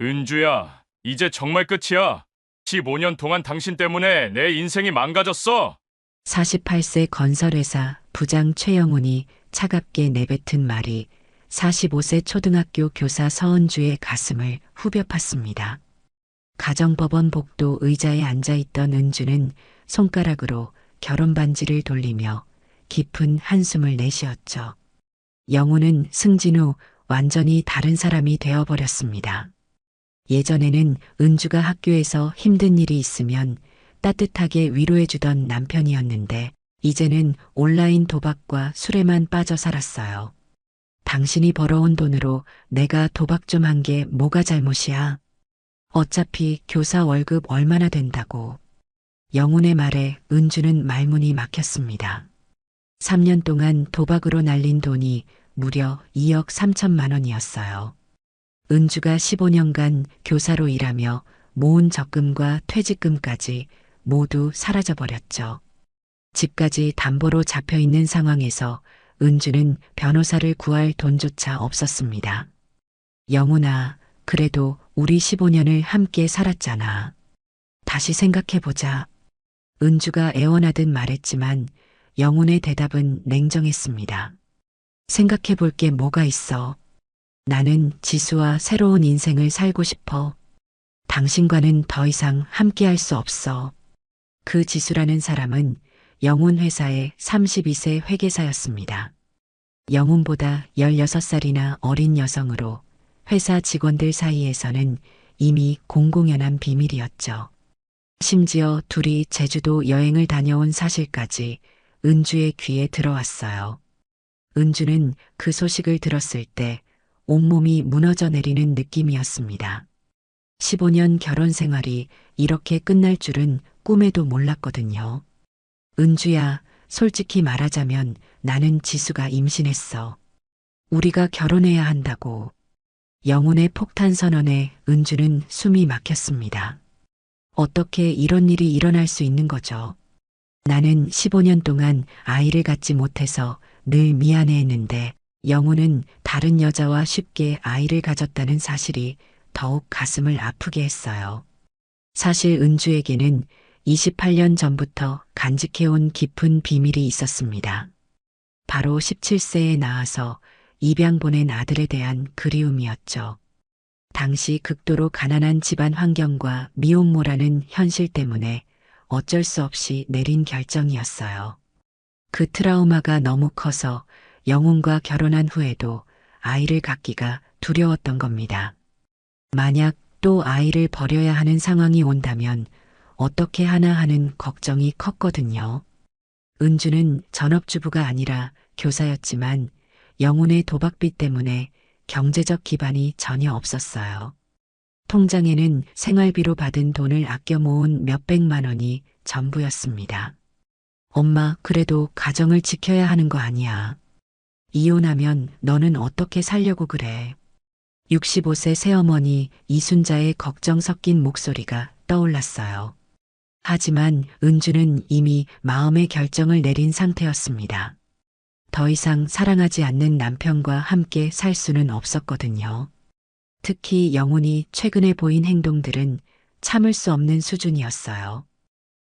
은주야, 이제 정말 끝이야. 15년 동안 당신 때문에 내 인생이 망가졌어. 48세 건설회사 부장 최영훈이 차갑게 내뱉은 말이 45세 초등학교 교사 서은주의 가슴을 후벼 팠습니다. 가정법원 복도 의자에 앉아있던 은주는 손가락으로 결혼 반지를 돌리며 깊은 한숨을 내쉬었죠. 영훈은 승진 후 완전히 다른 사람이 되어버렸습니다. 예전에는 은주가 학교에서 힘든 일이 있으면 따뜻하게 위로해주던 남편이었는데 이제는 온라인 도박과 술에만 빠져 살았어요. 당신이 벌어온 돈으로 내가 도박 좀 한 게 뭐가 잘못이야? 어차피 교사 월급 얼마나 된다고. 영훈의 말에 은주는 말문이 막혔습니다. 3년 동안 도박으로 날린 돈이 무려 2억 3천만 원이었어요. 은주가 15년간 교사로 일하며 모은 적금과 퇴직금까지 모두 사라져버렸죠. 집까지 담보로 잡혀있는 상황에서 은주는 변호사를 구할 돈조차 없었습니다. 영훈아, 그래도 우리 15년을 함께 살았잖아. 다시 생각해보자. 은주가 애원하듯 말했지만 영훈의 대답은 냉정했습니다. 생각해볼 게 뭐가 있어. 나는 지수와 새로운 인생을 살고 싶어. 당신과는 더 이상 함께할 수 없어. 그 지수라는 사람은 영훈 회사의 32세 회계사였습니다. 영훈보다 16살이나 어린 여성으로 회사 직원들 사이에서는 이미 공공연한 비밀이었죠. 심지어 둘이 제주도 여행을 다녀온 사실까지 은주의 귀에 들어왔어요. 은주는 그 소식을 들었을 때 온몸이 무너져 내리는 느낌이었습니다. 15년 결혼 생활이 이렇게 끝날 줄은 꿈에도 몰랐거든요. 은주야, 솔직히 말하자면 나는 지수가 임신했어. 우리가 결혼해야 한다고. 영훈의 폭탄 선언에 은주는 숨이 막혔습니다. 어떻게 이런 일이 일어날 수 있는 거죠? 나는 15년 동안 아이를 갖지 못해서 늘 미안해했는데 영훈은 다른 여자와 쉽게 아이를 가졌다는 사실이 더욱 가슴을 아프게 했어요. 사실 은주에게는 28년 전부터 간직해온 깊은 비밀이 있었습니다. 바로 17세에 낳아서 입양 보낸 아들에 대한 그리움이었죠. 당시 극도로 가난한 집안 환경과 미혼모라는 현실 때문에 어쩔 수 없이 내린 결정이었어요. 그 트라우마가 너무 커서 영훈과 결혼한 후에도 아이를 갖기가 두려웠던 겁니다. 만약 또 아이를 버려야 하는 상황이 온다면 어떻게 하나 하는 걱정이 컸거든요. 은주는 전업주부가 아니라 교사였지만 영훈의 도박빚 때문에 경제적 기반이 전혀 없었어요. 통장에는 생활비로 받은 돈을 아껴 모은 몇백만 원이 전부였습니다. 엄마, 그래도 가정을 지켜야 하는 거 아니야. 이혼하면 너는 어떻게 살려고 그래. 65세 새어머니 이순자의 걱정 섞인 목소리가 떠올랐어요. 하지만 은주는 이미 마음의 결정을 내린 상태였습니다. 더 이상 사랑하지 않는 남편과 함께 살 수는 없었거든요. 특히 영훈이 최근에 보인 행동들은 참을 수 없는 수준이었어요.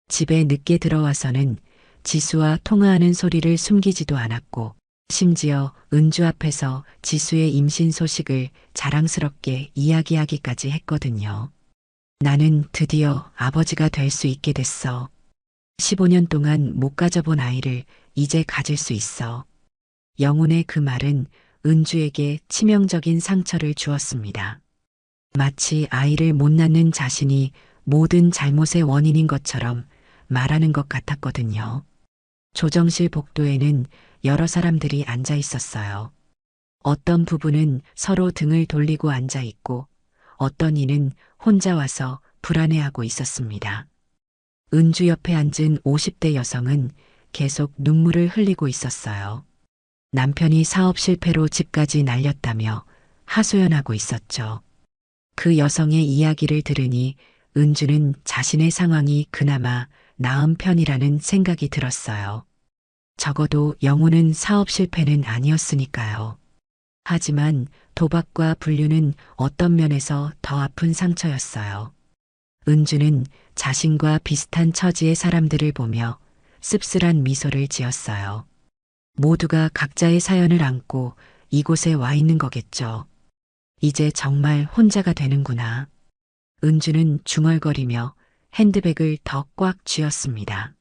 집에 늦게 들어와서는 지수와 통화하는 소리를 숨기지도 않았고 심지어 은주 앞에서 지수의 임신 소식을 자랑스럽게 이야기하기까지 했거든요. 나는 드디어 아버지가 될 수 있게 됐어. 15년 동안 못 가져본 아이를 이제 가질 수 있어. 영훈의 그 말은 은주에게 치명적인 상처를 주었습니다. 마치 아이를 못 낳는 자신이 모든 잘못의 원인인 것처럼 말하는 것 같았거든요. 조정실 복도에는 여러 사람들이 앉아 있었어요. 어떤 부부는 서로 등을 돌리고 앉아 있고 어떤 이는 혼자 와서 불안해하고 있었습니다. 은주 옆에 앉은 50대 여성은 계속 눈물을 흘리고 있었어요. 남편이 사업 실패로 집까지 날렸다며 하소연하고 있었죠. 그 여성의 이야기를 들으니 은주는 자신의 상황이 그나마 나은 편이라는 생각이 들었어요. 적어도 영훈은 사업 실패는 아니었으니까요. 하지만 도박과 불륜은 어떤 면에서 더 아픈 상처였어요. 은주는 자신과 비슷한 처지의 사람들을 보며 씁쓸한 미소를 지었어요. 모두가 각자의 사연을 안고 이곳에 와 있는 거겠죠. 이제 정말 혼자가 되는구나. 은주는 중얼거리며 핸드백을 더 꽉 쥐었습니다.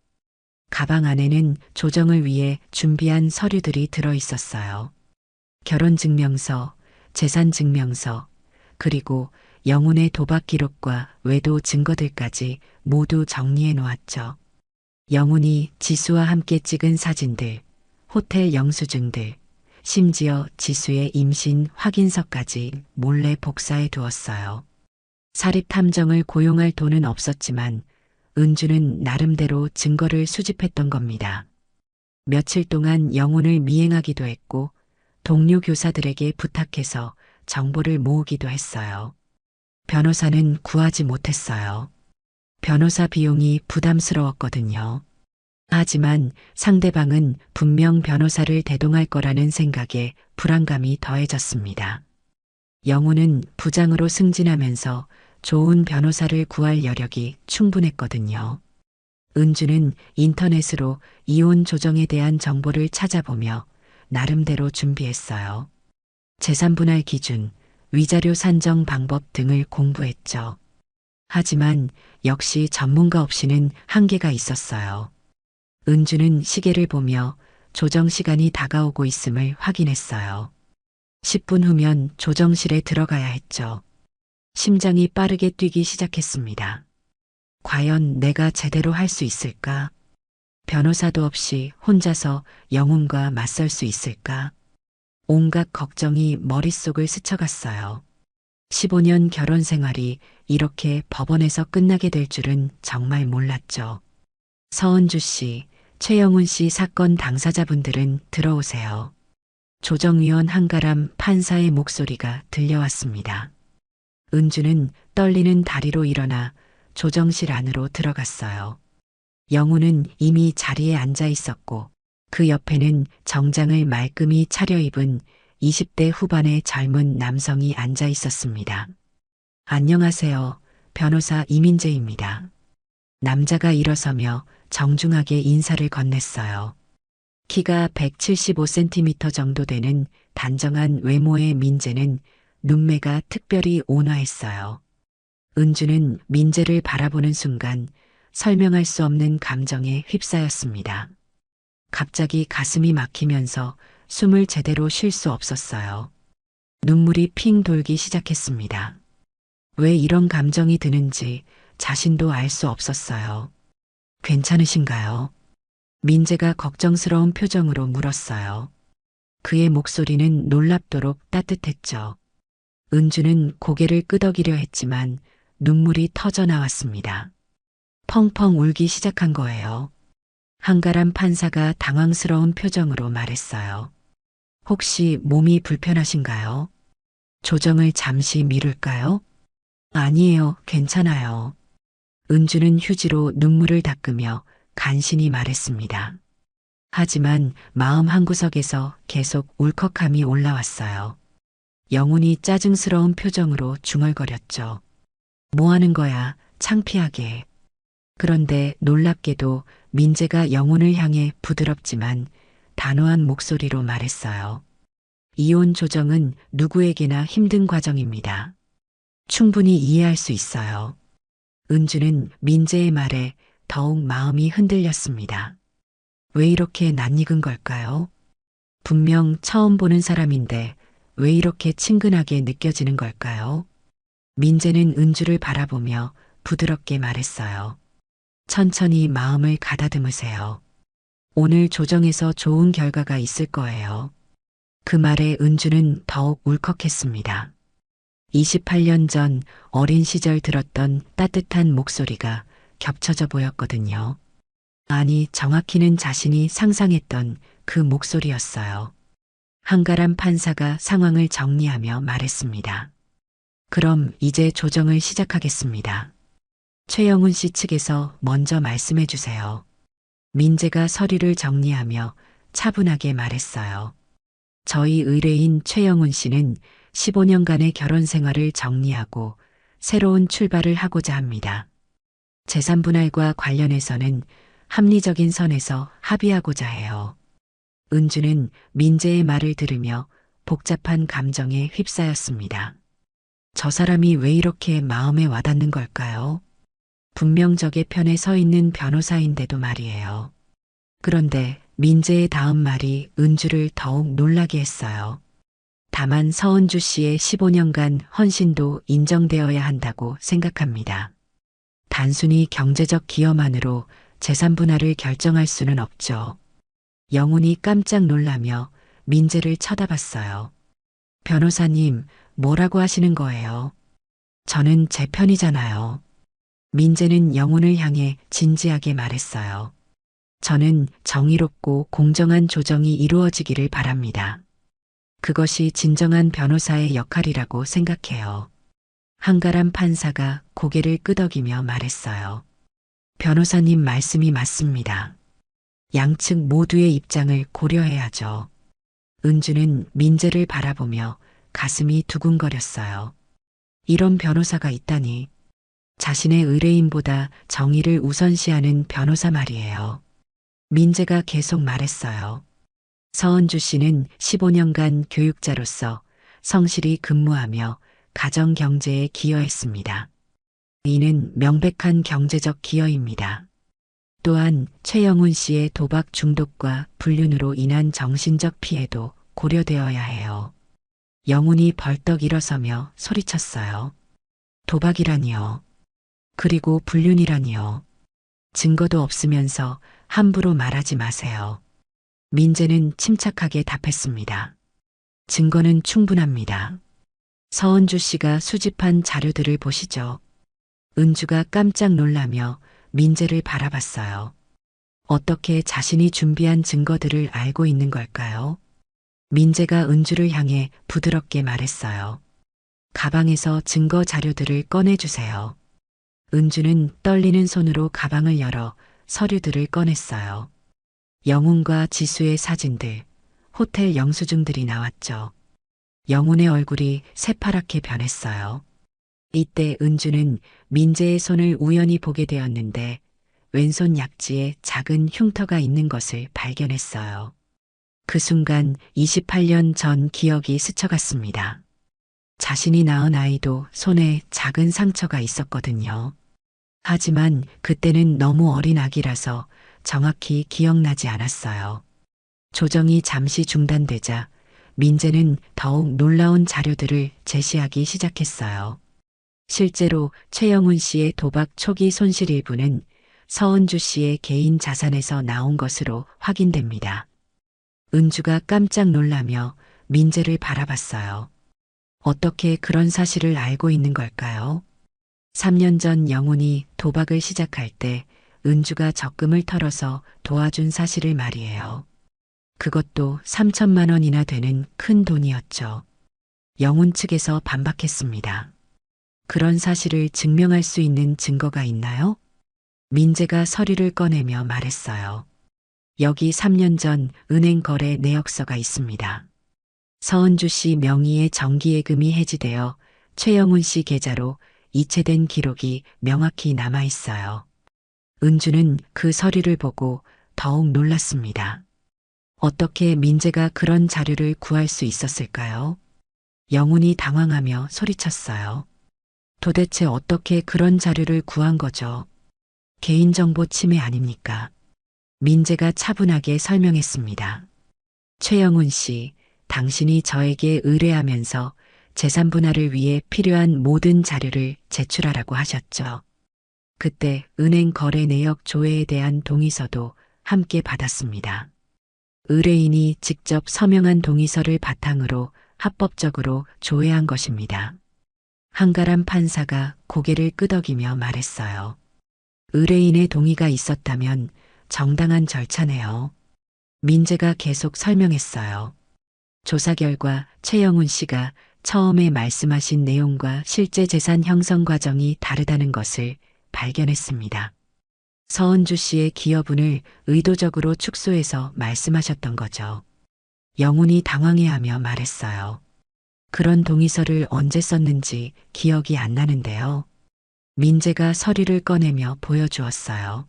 가방 안에는 조정을 위해 준비한 서류들이 들어 있었어요. 결혼증명서, 재산증명서, 그리고 영혼의 도박 기록과 외도 증거들까지 모두 정리해 놓았죠. 영훈이 지수와 함께 찍은 사진들, 호텔 영수증들, 심지어 지수의 임신 확인서까지 몰래 복사해 두었어요. 사립탐정을 고용할 돈은 없었지만 은주는 나름대로 증거를 수집했던 겁니다. 며칠 동안 영혼을 미행하기도 했고 동료 교사들에게 부탁해서 정보를 모으기도 했어요. 변호사는 구하지 못했어요. 변호사 비용이 부담스러웠거든요. 하지만 상대방은 분명 변호사를 대동할 거라는 생각에 불안감이 더해졌습니다. 영훈은 부장으로 승진하면서 좋은 변호사를 구할 여력이 충분했거든요. 은주는 인터넷으로 이혼 조정에 대한 정보를 찾아보며 나름대로 준비했어요. 재산 분할 기준, 위자료 산정 방법 등을 공부했죠. 하지만 역시 전문가 없이는 한계가 있었어요. 은주는 시계를 보며 조정 시간이 다가오고 있음을 확인했어요. 10분 후면 조정실에 들어가야 했죠. 심장이 빠르게 뛰기 시작했습니다. 과연 내가 제대로 할 수 있을까? 변호사도 없이 혼자서 영웅과 맞설 수 있을까? 온갖 걱정이 머릿속을 스쳐갔어요. 15년 결혼 생활이 이렇게 법원에서 끝나게 될 줄은 정말 몰랐죠. 서은주 씨, 최영훈 씨 사건 당사자분들은 들어오세요. 조정위원 한가람 판사의 목소리가 들려왔습니다. 은주는 떨리는 다리로 일어나 조정실 안으로 들어갔어요. 영훈은 이미 자리에 앉아 있었고 그 옆에는 정장을 말끔히 차려입은 20대 후반의 젊은 남성이 앉아 있었습니다. 안녕하세요. 변호사 이민재입니다. 남자가 일어서며 정중하게 인사를 건넸어요. 키가 175cm 정도 되는 단정한 외모의 민재는 눈매가 특별히 온화했어요. 은주는 민재를 바라보는 순간 설명할 수 없는 감정에 휩싸였습니다. 갑자기 가슴이 막히면서 숨을 제대로 쉴 수 없었어요. 눈물이 핑 돌기 시작했습니다. 왜 이런 감정이 드는지 자신도 알 수 없었어요. 괜찮으신가요? 민재가 걱정스러운 표정으로 물었어요. 그의 목소리는 놀랍도록 따뜻했죠. 은주는 고개를 끄덕이려 했지만 눈물이 터져 나왔습니다. 펑펑 울기 시작한 거예요. 한가람 판사가 당황스러운 표정으로 말했어요. 혹시 몸이 불편하신가요? 조정을 잠시 미룰까요? 아니에요, 괜찮아요. 은주는 휴지로 눈물을 닦으며 간신히 말했습니다. 하지만 마음 한구석에서 계속 울컥함이 올라왔어요. 영훈이 짜증스러운 표정으로 중얼거렸죠. 뭐 하는 거야, 창피하게. 그런데 놀랍게도 민재가 영훈을 향해 부드럽지만 단호한 목소리로 말했어요. 이혼 조정은 누구에게나 힘든 과정입니다. 충분히 이해할 수 있어요. 은주는 민재의 말에 더욱 마음이 흔들렸습니다. 왜 이렇게 낯익은 걸까요? 분명 처음 보는 사람인데 왜 이렇게 친근하게 느껴지는 걸까요? 민재는 은주를 바라보며 부드럽게 말했어요. 천천히 마음을 가다듬으세요. 오늘 조정에서 좋은 결과가 있을 거예요. 그 말에 은주는 더욱 울컥했습니다. 28년 전 어린 시절 들었던 따뜻한 목소리가 겹쳐져 보였거든요. 아니, 정확히는 자신이 상상했던 그 목소리였어요. 한가람 판사가 상황을 정리하며 말했습니다. 그럼 이제 조정을 시작하겠습니다. 최영훈 씨 측에서 먼저 말씀해 주세요. 민재가 서류를 정리하며 차분하게 말했어요. 저희 의뢰인 최영훈 씨는 15년간의 결혼 생활을 정리하고 새로운 출발을 하고자 합니다. 재산 분할과 관련해서는 합리적인 선에서 합의하고자 해요. 은주는 민재의 말을 들으며 복잡한 감정에 휩싸였습니다. 저 사람이 왜 이렇게 마음에 와닿는 걸까요? 분명 적의 편에 서 있는 변호사인데도 말이에요. 그런데 민재의 다음 말이 은주를 더욱 놀라게 했어요. 다만 서은주 씨의 15년간 헌신도 인정되어야 한다고 생각합니다. 단순히 경제적 기여만으로 재산 분할을 결정할 수는 없죠. 영훈이 깜짝 놀라며 민재를 쳐다봤어요. 변호사님, 뭐라고 하시는 거예요? 저는 제 편이잖아요. 민재는 영훈을 향해 진지하게 말했어요. 저는 정의롭고 공정한 조정이 이루어지기를 바랍니다. 그것이 진정한 변호사의 역할이라고 생각해요. 한가람 판사가 고개를 끄덕이며 말했어요. 변호사님 말씀이 맞습니다. 양측 모두의 입장을 고려해야죠. 은주는 민재를 바라보며 가슴이 두근거렸어요. 이런 변호사가 있다니. 자신의 의뢰인보다 정의를 우선시하는 변호사 말이에요. 민재가 계속 말했어요. 서은주 씨는 15년간 교육자로서 성실히 근무하며 가정 경제에 기여했습니다. 이는 명백한 경제적 기여입니다. 또한 최영훈 씨의 도박 중독과 불륜으로 인한 정신적 피해도 고려되어야 해요. 영훈이 벌떡 일어서며 소리쳤어요. 도박이라니요. 그리고 불륜이라니요. 증거도 없으면서 함부로 말하지 마세요. 민재는 침착하게 답했습니다. 증거는 충분합니다. 서은주 씨가 수집한 자료들을 보시죠. 은주가 깜짝 놀라며 민재를 바라봤어요. 어떻게 자신이 준비한 증거들을 알고 있는 걸까요? 민재가 은주를 향해 부드럽게 말했어요. 가방에서 증거 자료들을 꺼내주세요. 은주는 떨리는 손으로 가방을 열어 서류들을 꺼냈어요. 영훈과 지수의 사진들, 호텔 영수증들이 나왔죠. 영훈의 얼굴이 새파랗게 변했어요. 이때 은주는 민재의 손을 우연히 보게 되었는데 왼손 약지에 작은 흉터가 있는 것을 발견했어요. 그 순간 28년 전 기억이 스쳐갔습니다. 자신이 낳은 아이도 손에 작은 상처가 있었거든요. 하지만 그때는 너무 어린 아기라서 정확히 기억나지 않았어요. 조정이 잠시 중단되자 민재는 더욱 놀라운 자료들을 제시하기 시작했어요. 실제로 최영훈 씨의 도박 초기 손실 일부는 서은주 씨의 개인 자산에서 나온 것으로 확인됩니다. 은주가 깜짝 놀라며 민재를 바라봤어요. 어떻게 그런 사실을 알고 있는 걸까요? 3년 전 영훈이 도박을 시작할 때 은주가 적금을 털어서 도와준 사실을 말이에요. 그것도 3천만 원이나 되는 큰 돈이었죠. 영훈 측에서 반박했습니다. 그런 사실을 증명할 수 있는 증거가 있나요? 민재가 서류를 꺼내며 말했어요. 여기 3년 전 은행 거래 내역서가 있습니다. 서은주 씨 명의의 정기예금이 해지되어 최영훈 씨 계좌로 이체된 기록이 명확히 남아 있어요. 은주는 그 서류를 보고 더욱 놀랐습니다. 어떻게 민재가 그런 자료를 구할 수 있었을까요? 영훈이 당황하며 소리쳤어요. 도대체 어떻게 그런 자료를 구한 거죠? 개인정보 침해 아닙니까? 민재가 차분하게 설명했습니다. 최영훈 씨, 당신이 저에게 의뢰하면서 재산 분할을 위해 필요한 모든 자료를 제출하라고 하셨죠. 그때 은행 거래 내역 조회에 대한 동의서도 함께 받았습니다. 의뢰인이 직접 서명한 동의서를 바탕으로 합법적으로 조회한 것입니다. 한가람 판사가 고개를 끄덕이며 말했어요. 의뢰인의 동의가 있었다면 정당한 절차네요. 민재가 계속 설명했어요. 조사 결과 최영훈 씨가 처음에 말씀하신 내용과 실제 재산 형성 과정이 다르다는 것을 발견했습니다. 서은주 씨의 기여분을 의도적으로 축소해서 말씀하셨던 거죠. 영훈이 당황해하며 말했어요. 그런 동의서를 언제 썼는지 기억이 안 나는데요. 민재가 서류를 꺼내며 보여주었어요.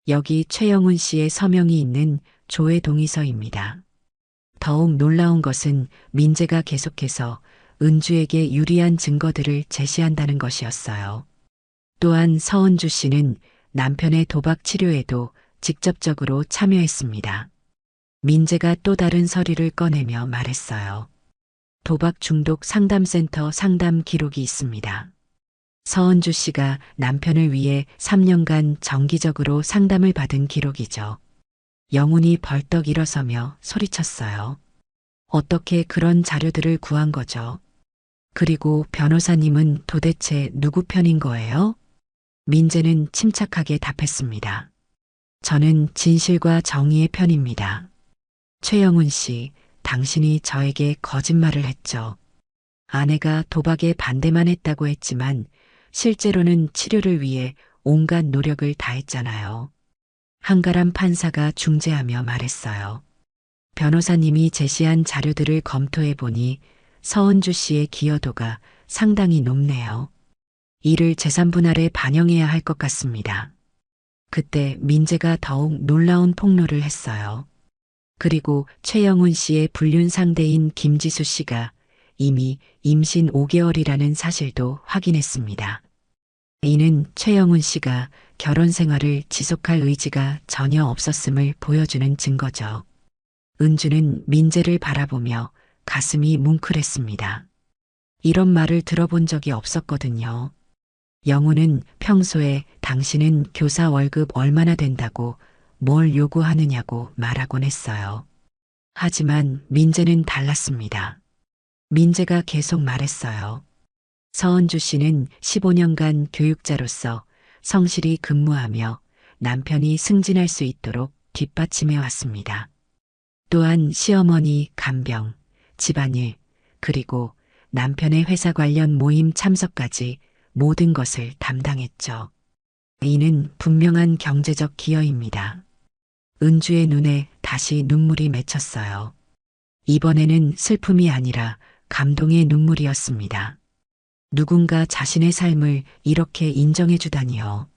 여기 최영훈 씨의 서명이 있는 조회 동의서입니다. 더욱 놀라운 것은 민재가 계속해서 은주에게 유리한 증거들을 제시한다는 것이었어요. 또한 서은주 씨는 남편의 도박 치료에도 직접적으로 참여했습니다. 민재가 또 다른 서류를 꺼내며 말했어요. 도박 중독 상담센터 상담 기록이 있습니다. 서은주 씨가 남편을 위해 3년간 정기적으로 상담을 받은 기록이죠. 영훈이 벌떡 일어서며 소리쳤어요. 어떻게 그런 자료들을 구한 거죠? 그리고 변호사님은 도대체 누구 편인 거예요? 민재는 침착하게 답했습니다. 저는 진실과 정의의 편입니다. 최영훈 씨, 당신이 저에게 거짓말을 했죠. 아내가 도박에 반대만 했다고 했지만 실제로는 치료를 위해 온갖 노력을 다했잖아요. 한가람 판사가 중재하며 말했어요. 변호사님이 제시한 자료들을 검토해 보니 서은주 씨의 기여도가 상당히 높네요. 이를 재산 분할에 반영해야 할 것 같습니다. 그때 민재가 더욱 놀라운 폭로를 했어요. 그리고 최영훈 씨의 불륜 상대인 김지수 씨가 이미 임신 5개월이라는 사실도 확인했습니다. 이는 최영훈 씨가 결혼 생활을 지속할 의지가 전혀 없었음을 보여주는 증거죠. 은주는 민재를 바라보며 가슴이 뭉클했습니다. 이런 말을 들어본 적이 없었거든요. 영훈은 평소에 당신은 교사 월급 얼마나 된다고 뭘 요구하느냐고 말하곤 했어요. 하지만 민재는 달랐습니다. 민재가 계속 말했어요. 서은주 씨는 15년간 교육자로서 성실히 근무하며 남편이 승진할 수 있도록 뒷받침해 왔습니다. 또한 시어머니 간병, 집안일, 그리고 남편의 회사 관련 모임 참석까지 모든 것을 담당했죠. 이는 분명한 경제적 기여입니다. 은주의 눈에 다시 눈물이 맺혔어요. 이번에는 슬픔이 아니라 감동의 눈물이었습니다. 누군가 자신의 삶을 이렇게 인정해 주다니요.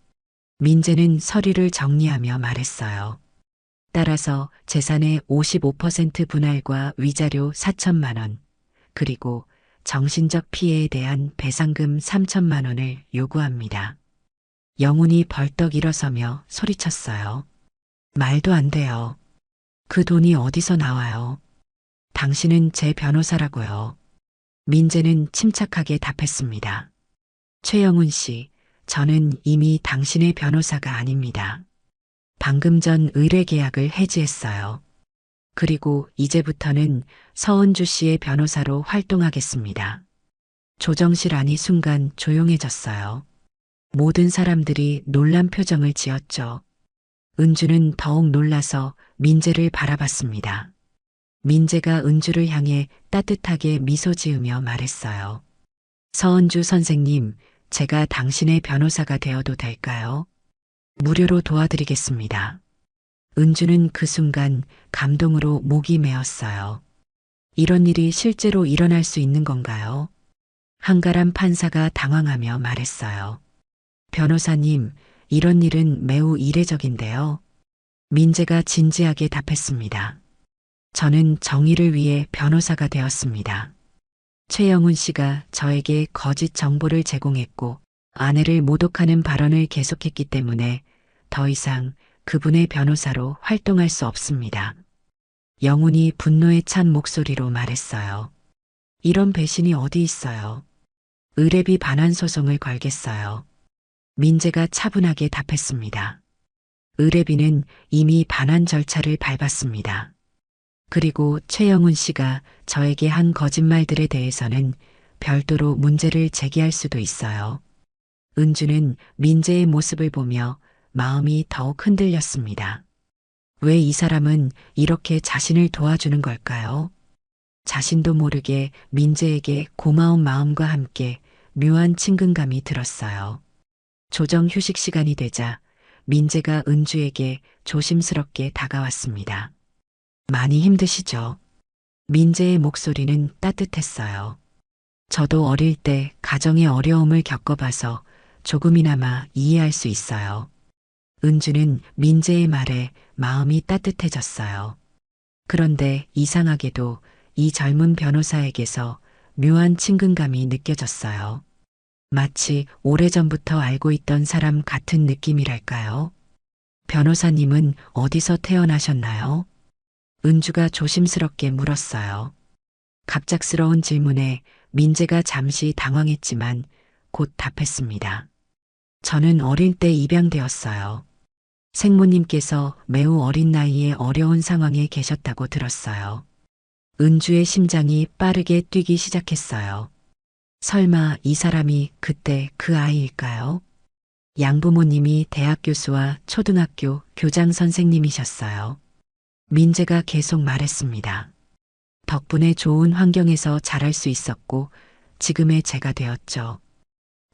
민재는 서류를 정리하며 말했어요. 따라서 재산의 55% 분할과 위자료 4천만 원, 그리고 정신적 피해에 대한 배상금 3천만 원을 요구합니다. 영훈이 벌떡 일어서며 소리쳤어요. 말도 안 돼요. 그 돈이 어디서 나와요? 당신은 제 변호사라고요. 민재는 침착하게 답했습니다. 최영훈 씨, 저는 이미 당신의 변호사가 아닙니다. 방금 전 의뢰 계약을 해지했어요. 그리고 이제부터는 서은주 씨의 변호사로 활동하겠습니다. 조정실 안이 순간 조용해졌어요. 모든 사람들이 놀란 표정을 지었죠. 은주는 더욱 놀라서 민재를 바라봤습니다. 민재가 은주를 향해 따뜻하게 미소 지으며 말했어요. 서은주 선생님, 제가 당신의 변호사가 되어도 될까요? 무료로 도와드리겠습니다. 은주는 그 순간 감동으로 목이 메었어요. 이런 일이 실제로 일어날 수 있는 건가요? 한가람 판사가 당황하며 말했어요. 변호사님, 이런 일은 매우 이례적인데요. 민재가 진지하게 답했습니다. 저는 정의를 위해 변호사가 되었습니다. 최영훈 씨가 저에게 거짓 정보를 제공했고 아내를 모독하는 발언을 계속했기 때문에 더 이상 그분의 변호사로 활동할 수 없습니다. 영훈이 분노에 찬 목소리로 말했어요. 이런 배신이 어디 있어요? 의뢰비 반환 소송을 걸겠어요. 민재가 차분하게 답했습니다. 의뢰비는 이미 반환 절차를 밟았습니다. 그리고 최영훈 씨가 저에게 한 거짓말들에 대해서는 별도로 문제를 제기할 수도 있어요. 은주는 민재의 모습을 보며 마음이 더욱 흔들렸습니다. 왜 이 사람은 이렇게 자신을 도와주는 걸까요? 자신도 모르게 민재에게 고마운 마음과 함께 묘한 친근감이 들었어요. 조정 휴식 시간이 되자 민재가 은주에게 조심스럽게 다가왔습니다. 많이 힘드시죠? 민재의 목소리는 따뜻했어요. 저도 어릴 때 가정의 어려움을 겪어봐서 조금이나마 이해할 수 있어요. 은주는 민재의 말에 마음이 따뜻해졌어요. 그런데 이상하게도 이 젊은 변호사에게서 묘한 친근감이 느껴졌어요. 마치 오래전부터 알고 있던 사람 같은 느낌이랄까요? 변호사님은 어디서 태어나셨나요? 은주가 조심스럽게 물었어요. 갑작스러운 질문에 민재가 잠시 당황했지만 곧 답했습니다. 저는 어릴 때 입양되었어요. 생모님께서 매우 어린 나이에 어려운 상황에 계셨다고 들었어요. 은주의 심장이 빠르게 뛰기 시작했어요. 설마 이 사람이 그때 그 아이일까요? 양부모님이 대학 교수와 초등학교 교장 선생님이셨어요. 민재가 계속 말했습니다. 덕분에 좋은 환경에서 자랄 수 있었고 지금의 제가 되었죠.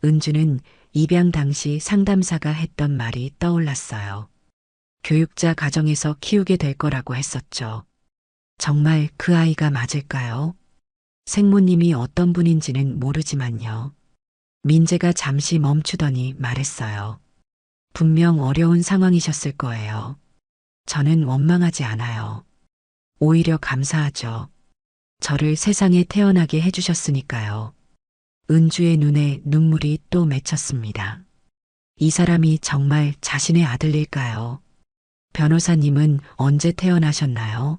은주는 입양 당시 상담사가 했던 말이 떠올랐어요. 교육자 가정에서 키우게 될 거라고 했었죠. 정말 그 아이가 맞을까요? 생모님이 어떤 분인지는 모르지만요. 민재가 잠시 멈추더니 말했어요. 분명 어려운 상황이셨을 거예요. 저는 원망하지 않아요. 오히려 감사하죠. 저를 세상에 태어나게 해주셨으니까요. 은주의 눈에 눈물이 또 맺혔습니다. 이 사람이 정말 자신의 아들일까요? 변호사님은 언제 태어나셨나요?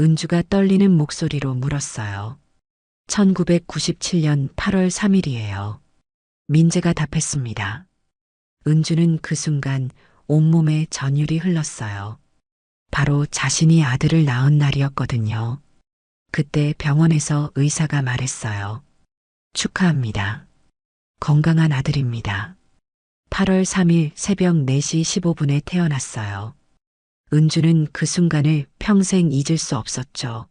은주가 떨리는 목소리로 물었어요. 1997년 8월 3일이에요. 민재가 답했습니다. 은주는 그 순간 온몸에 전율이 흘렀어요. 바로 자신이 아들을 낳은 날이었거든요. 그때 병원에서 의사가 말했어요. 축하합니다. 건강한 아들입니다. 8월 3일 새벽 4시 15분에 태어났어요. 은주는 그 순간을 평생 잊을 수 없었죠.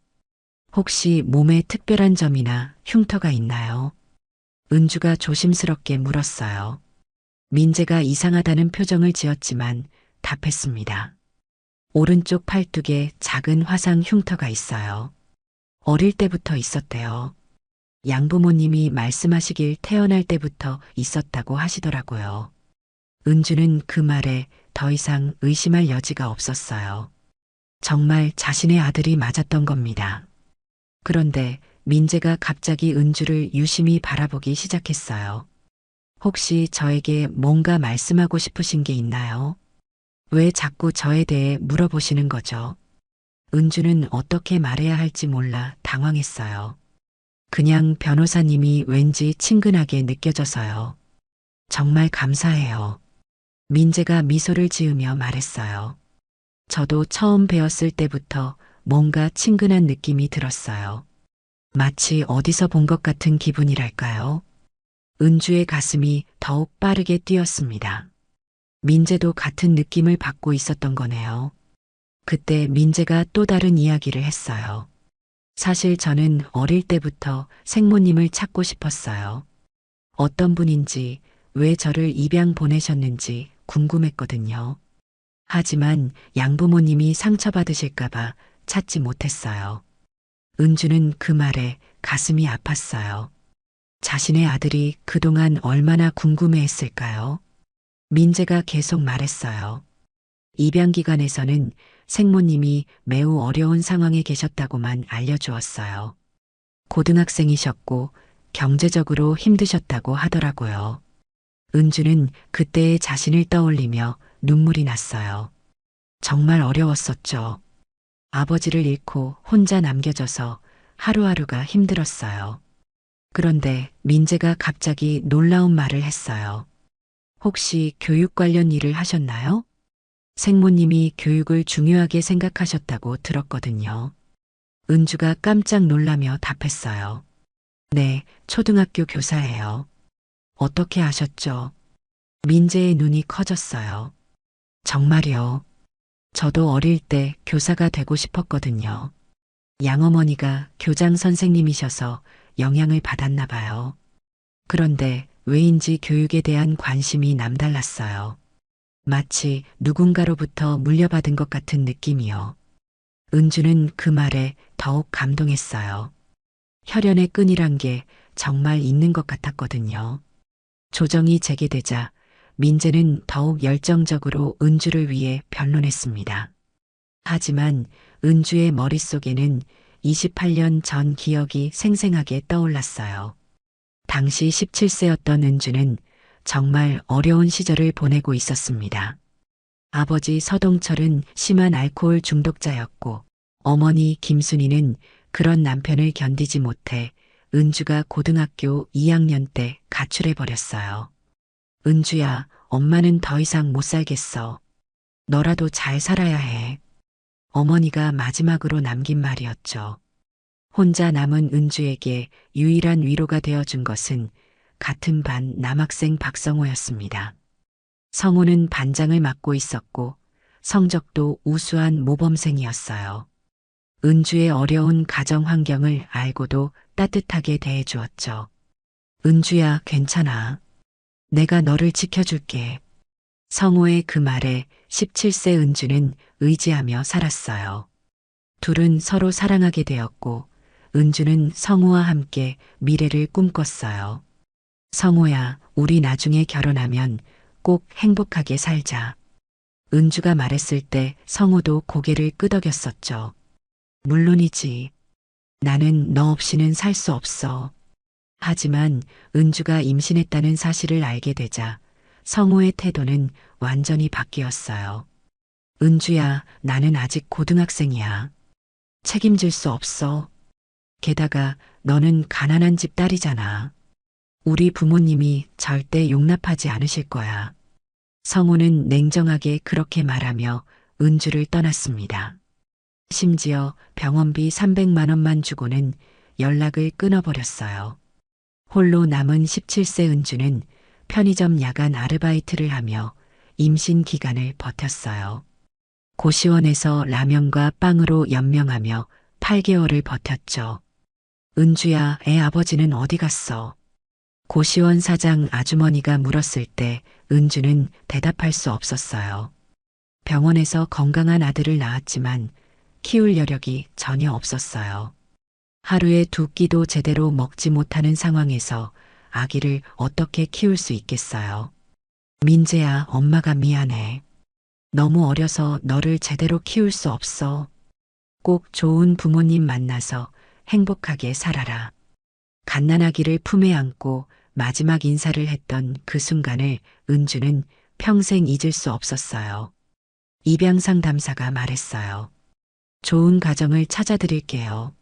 혹시 몸에 특별한 점이나 흉터가 있나요? 은주가 조심스럽게 물었어요. 민재가 이상하다는 표정을 지었지만 답했습니다. 오른쪽 팔뚝에 작은 화상 흉터가 있어요. 어릴 때부터 있었대요. 양부모님이 말씀하시길 태어날 때부터 있었다고 하시더라고요. 은주는 그 말에 더 이상 의심할 여지가 없었어요. 정말 자신의 아들이 맞았던 겁니다. 그런데 민재가 갑자기 은주를 유심히 바라보기 시작했어요. 혹시 저에게 뭔가 말씀하고 싶으신 게 있나요? 왜 자꾸 저에 대해 물어보시는 거죠? 은주는 어떻게 말해야 할지 몰라 당황했어요. 그냥 변호사님이 왠지 친근하게 느껴져서요. 정말 감사해요. 민재가 미소를 지으며 말했어요. 저도 처음 배웠을 때부터 뭔가 친근한 느낌이 들었어요. 마치 어디서 본 것 같은 기분이랄까요? 은주의 가슴이 더욱 빠르게 뛰었습니다. 민재도 같은 느낌을 받고 있었던 거네요. 그때 민재가 또 다른 이야기를 했어요. 사실 저는 어릴 때부터 생모님을 찾고 싶었어요. 어떤 분인지, 왜 저를 입양 보내셨는지 궁금했거든요. 하지만 양부모님이 상처받으실까봐 찾지 못했어요. 은주는 그 말에 가슴이 아팠어요. 자신의 아들이 그동안 얼마나 궁금해했을까요? 민재가 계속 말했어요. 입양 기관에서는 생모님이 매우 어려운 상황에 계셨다고만 알려주었어요. 고등학생이셨고 경제적으로 힘드셨다고 하더라고요. 은주는 그때의 자신을 떠올리며 눈물이 났어요. 정말 어려웠었죠. 아버지를 잃고 혼자 남겨져서 하루하루가 힘들었어요. 그런데 민재가 갑자기 놀라운 말을 했어요. 혹시 교육 관련 일을 하셨나요? 생모님이 교육을 중요하게 생각하셨다고 들었거든요. 은주가 깜짝 놀라며 답했어요. 네, 초등학교 교사예요. 어떻게 아셨죠? 민재의 눈이 커졌어요. 정말요. 저도 어릴 때 교사가 되고 싶었거든요. 양어머니가 교장 선생님이셔서 영향을 받았나 봐요. 그런데 왜인지 교육에 대한 관심이 남달랐어요. 마치 누군가로부터 물려받은 것 같은 느낌이요. 은주는 그 말에 더욱 감동했어요. 혈연의 끈이란 게 정말 있는 것 같았거든요. 조정이 재개되자 민재는 더욱 열정적으로 은주를 위해 변론했습니다. 하지만 은주의 머릿속에는 28년 전 기억이 생생하게 떠올랐어요. 당시 17세였던 은주는 정말 어려운 시절을 보내고 있었습니다. 아버지 서동철은 심한 알코올 중독자였고 어머니 김순희는 그런 남편을 견디지 못해 은주가 고등학교 2학년 때 가출해 버렸어요. 은주야, 엄마는 더 이상 못 살겠어. 너라도 잘 살아야 해. 어머니가 마지막으로 남긴 말이었죠. 혼자 남은 은주에게 유일한 위로가 되어준 것은 같은 반 남학생 박성호였습니다. 성호는 반장을 맡고 있었고 성적도 우수한 모범생이었어요. 은주의 어려운 가정 환경을 알고도 따뜻하게 대해주었죠. 은주야, 괜찮아. 내가 너를 지켜줄게. 성호의 그 말에 17세 은주는 의지하며 살았어요. 둘은 서로 사랑하게 되었고 은주는 성호와 함께 미래를 꿈꿨어요. 성호야, 우리 나중에 결혼하면 꼭 행복하게 살자. 은주가 말했을 때 성호도 고개를 끄덕였었죠. 물론이지. 나는 너 없이는 살 수 없어. 하지만 은주가 임신했다는 사실을 알게 되자 성호의 태도는 완전히 바뀌었어요. 은주야, 나는 아직 고등학생이야. 책임질 수 없어. 게다가 너는 가난한 집 딸이잖아. 우리 부모님이 절대 용납하지 않으실 거야. 성호는 냉정하게 그렇게 말하며 은주를 떠났습니다. 심지어 병원비 300만 원만 주고는 연락을 끊어버렸어요. 홀로 남은 17세 은주는 편의점 야간 아르바이트를 하며 임신 기간을 버텼어요. 고시원에서 라면과 빵으로 연명하며 8개월을 버텼죠. 은주야, 애 아버지는 어디 갔어? 고시원 사장 아주머니가 물었을 때 은주는 대답할 수 없었어요. 병원에서 건강한 아들을 낳았지만 키울 여력이 전혀 없었어요. 하루에 두 끼도 제대로 먹지 못하는 상황에서 아기를 어떻게 키울 수 있겠어요? 민재야, 엄마가 미안해. 너무 어려서 너를 제대로 키울 수 없어. 꼭 좋은 부모님 만나서 행복하게 살아라. 갓난아기를 품에 안고 마지막 인사를 했던 그 순간을 은주는 평생 잊을 수 없었어요. 입양상담사가 말했어요. 좋은 가정을 찾아드릴게요.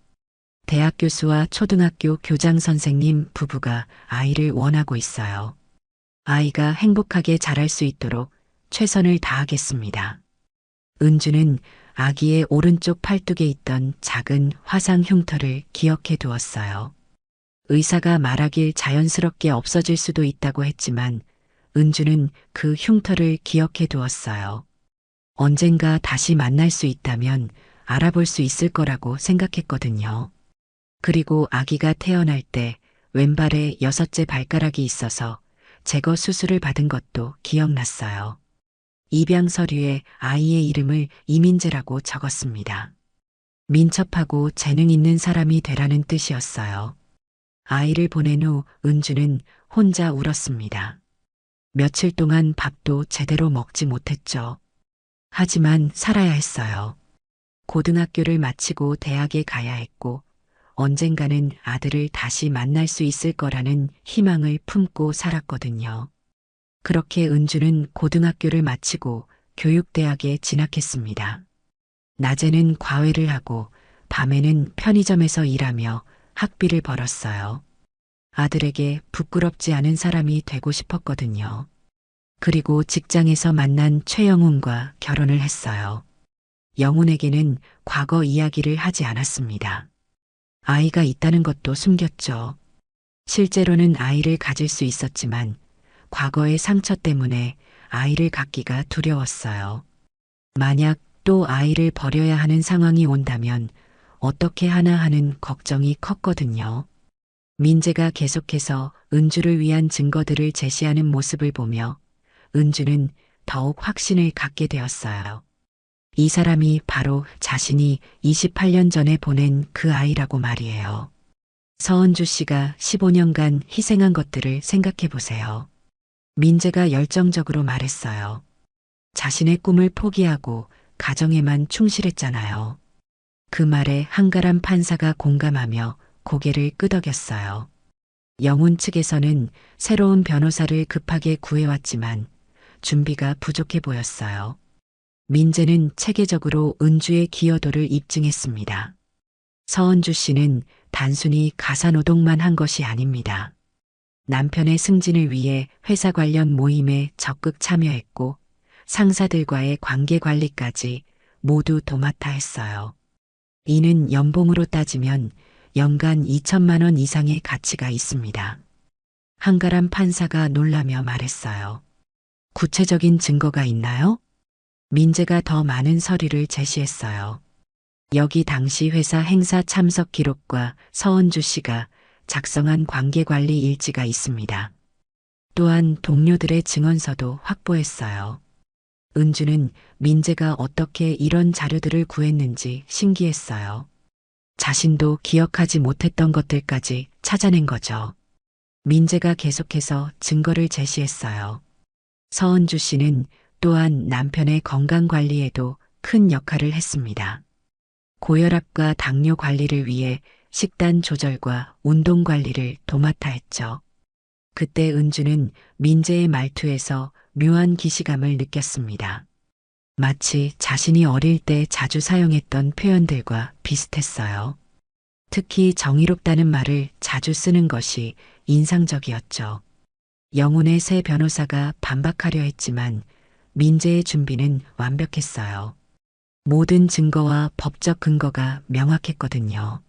대학 교수와 초등학교 교장 선생님 부부가 아이를 원하고 있어요. 아이가 행복하게 자랄 수 있도록 최선을 다하겠습니다. 은주는 아기의 오른쪽 팔뚝에 있던 작은 화상 흉터를 기억해 두었어요. 의사가 말하길 자연스럽게 없어질 수도 있다고 했지만 은주는 그 흉터를 기억해 두었어요. 언젠가 다시 만날 수 있다면 알아볼 수 있을 거라고 생각했거든요. 그리고 아기가 태어날 때 왼발에 6째 발가락이 있어서 제거 수술을 받은 것도 기억났어요. 입양 서류에 아이의 이름을 이민재라고 적었습니다. 민첩하고 재능 있는 사람이 되라는 뜻이었어요. 아이를 보낸 후 은주는 혼자 울었습니다. 며칠 동안 밥도 제대로 먹지 못했죠. 하지만 살아야 했어요. 고등학교를 마치고 대학에 가야 했고 언젠가는 아들을 다시 만날 수 있을 거라는 희망을 품고 살았거든요. 그렇게 은주는 고등학교를 마치고 교육대학에 진학했습니다. 낮에는 과외를 하고 밤에는 편의점에서 일하며 학비를 벌었어요. 아들에게 부끄럽지 않은 사람이 되고 싶었거든요. 그리고 직장에서 만난 최영훈과 결혼을 했어요. 영훈에게는 과거 이야기를 하지 않았습니다. 아이가 있다는 것도 숨겼죠. 실제로는 아이를 가질 수 있었지만 과거의 상처 때문에 아이를 갖기가 두려웠어요. 만약 또 아이를 버려야 하는 상황이 온다면 어떻게 하나 하는 걱정이 컸거든요. 민재가 계속해서 은주를 위한 증거들을 제시하는 모습을 보며 은주는 더욱 확신을 갖게 되었어요. 이 사람이 바로 자신이 28년 전에 보낸 그 아이라고 말이에요. 서은주 씨가 15년간 희생한 것들을 생각해 보세요. 민재가 열정적으로 말했어요. 자신의 꿈을 포기하고 가정에만 충실했잖아요. 그 말에 한가람 판사가 공감하며 고개를 끄덕였어요. 영훈 측에서는 새로운 변호사를 급하게 구해왔지만 준비가 부족해 보였어요. 민재는 체계적으로 은주의 기여도를 입증했습니다. 서은주 씨는 단순히 가사노동만 한 것이 아닙니다. 남편의 승진을 위해 회사 관련 모임에 적극 참여했고 상사들과의 관계 관리까지 모두 도맡아 했어요. 이는 연봉으로 따지면 연간 2천만 원 이상의 가치가 있습니다. 한가람 판사가 놀라며 말했어요. 구체적인 증거가 있나요? 민재가 더 많은 서류를 제시했어요. 여기 당시 회사 행사 참석 기록과 서은주 씨가 작성한 관계관리 일지가 있습니다. 또한 동료들의 증언서도 확보했어요. 은주는 민재가 어떻게 이런 자료들을 구했는지 신기했어요. 자신도 기억하지 못했던 것들까지 찾아낸 거죠. 민재가 계속해서 증거를 제시했어요. 서은주 씨는 또한 남편의 건강 관리에도 큰 역할을 했습니다. 고혈압과 당뇨 관리를 위해 식단 조절과 운동 관리를 도맡아 했죠. 그때 은주는 민재의 말투에서 묘한 기시감을 느꼈습니다. 마치 자신이 어릴 때 자주 사용했던 표현들과 비슷했어요. 특히 정의롭다는 말을 자주 쓰는 것이 인상적이었죠. 영훈의 새 변호사가 반박하려 했지만 민재의 준비는 완벽했어요. 모든 증거와 법적 근거가 명확했거든요.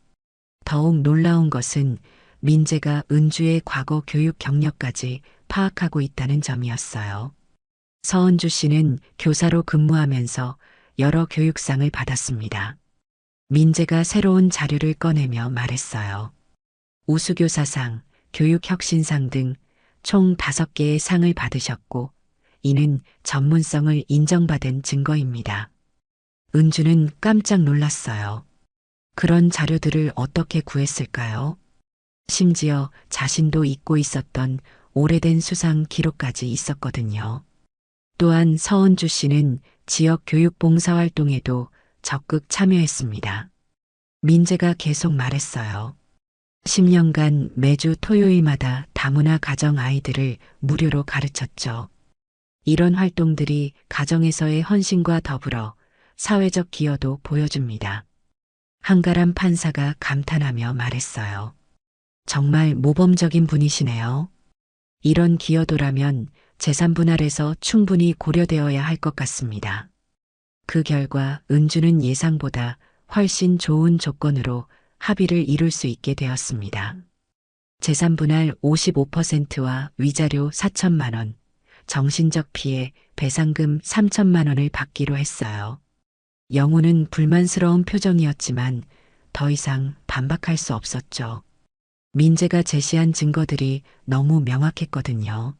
더욱 놀라운 것은 민재가 은주의 과거 교육 경력까지 파악하고 있다는 점이었어요. 서은주 씨는 교사로 근무하면서 여러 교육상을 받았습니다. 민재가 새로운 자료를 꺼내며 말했어요. 우수교사상, 교육혁신상 등 총 5개의 상을 받으셨고 이는 전문성을 인정받은 증거입니다. 은주는 깜짝 놀랐어요. 그런 자료들을 어떻게 구했을까요? 심지어 자신도 잊고 있었던 오래된 수상 기록까지 있었거든요. 또한 서은주 씨는 지역 교육 봉사활동에도 적극 참여했습니다. 민재가 계속 말했어요. 10년간 매주 토요일마다 다문화 가정 아이들을 무료로 가르쳤죠. 이런 활동들이 가정에서의 헌신과 더불어 사회적 기여도 보여줍니다. 한가람 판사가 감탄하며 말했어요. 정말 모범적인 분이시네요. 이런 기여도라면 재산 분할에서 충분히 고려되어야 할 것 같습니다. 그 결과 은주는 예상보다 훨씬 좋은 조건으로 합의를 이룰 수 있게 되었습니다. 재산 분할 55%와 위자료 4천만 원, 정신적 피해 배상금 3천만 원을 받기로 했어요. 영훈은 불만스러운 표정이었지만 더 이상 반박할 수 없었죠. 민재가 제시한 증거들이 너무 명확했거든요.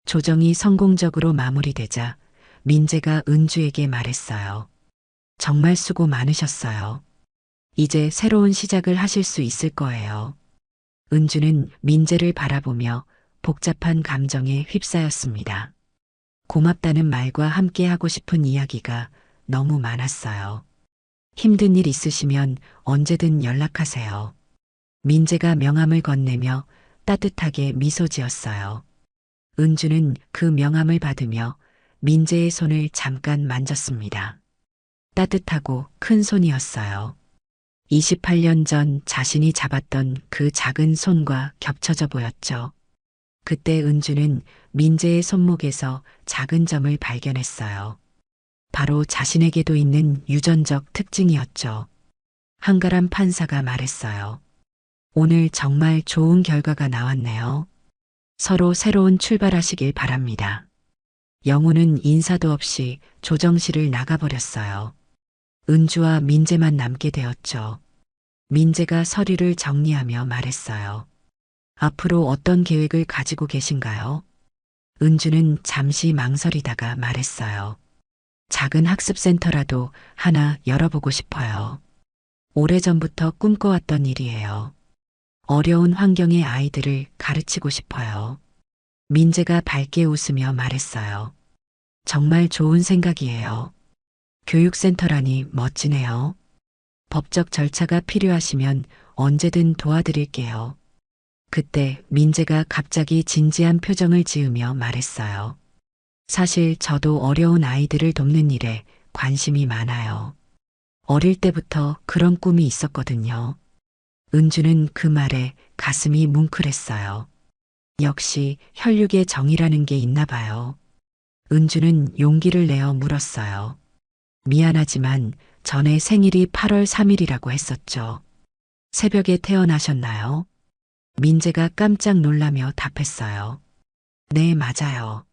조정이 성공적으로 마무리되자 민재가 은주에게 말했어요. 정말 수고 많으셨어요. 이제 새로운 시작을 하실 수 있을 거예요. 은주는 민재를 바라보며 복잡한 감정에 휩싸였습니다. 고맙다는 말과 함께 하고 싶은 이야기가 너무 많았어요. 힘든 일 있으시면 언제든 연락하세요. 민재가 명함을 건네며 따뜻하게 미소 지었어요. 은주는 그 명함을 받으며 민재의 손을 잠깐 만졌습니다. 따뜻하고 큰 손이었어요. 28년 전 자신이 잡았던 그 작은 손과 겹쳐져 보였죠. 그때 은주는 민재의 손목에서 작은 점을 발견했어요. 바로 자신에게도 있는 유전적 특징이었죠. 한가람 판사가 말했어요. 오늘 정말 좋은 결과가 나왔네요. 서로 새로운 출발하시길 바랍니다. 영훈은 인사도 없이 조정실을 나가버렸어요. 은주와 민재만 남게 되었죠. 민재가 서류를 정리하며 말했어요. 앞으로 어떤 계획을 가지고 계신가요? 은주는 잠시 망설이다가 말했어요. 작은 학습센터라도 하나 열어보고 싶어요. 오래전부터 꿈꿔왔던 일이에요. 어려운 환경의 아이들을 가르치고 싶어요. 민재가 밝게 웃으며 말했어요. 정말 좋은 생각이에요. 교육센터라니 멋지네요. 법적 절차가 필요하시면 언제든 도와드릴게요. 그때 민재가 갑자기 진지한 표정을 지으며 말했어요. 사실 저도 어려운 아이들을 돕는 일에 관심이 많아요. 어릴 때부터 그런 꿈이 있었거든요. 은주는 그 말에 가슴이 뭉클했어요. 역시 혈육의 정이라는 게 있나 봐요. 은주는 용기를 내어 물었어요. 미안하지만 전에 생일이 8월 3일이라고 했었죠. 새벽에 태어나셨나요? 민재가 깜짝 놀라며 답했어요. 네, 맞아요.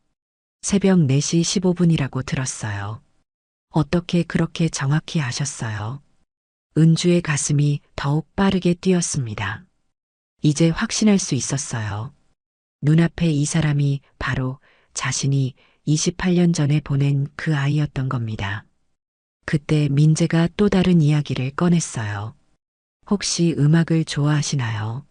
새벽 4시 15분이라고 들었어요. 어떻게 그렇게 정확히 아셨어요? 은주의 가슴이 더욱 빠르게 뛰었습니다. 이제 확신할 수 있었어요. 눈앞에 이 사람이 바로 자신이 28년 전에 보낸 그 아이였던 겁니다. 그때 민재가 또 다른 이야기를 꺼냈어요. 혹시 음악을 좋아하시나요?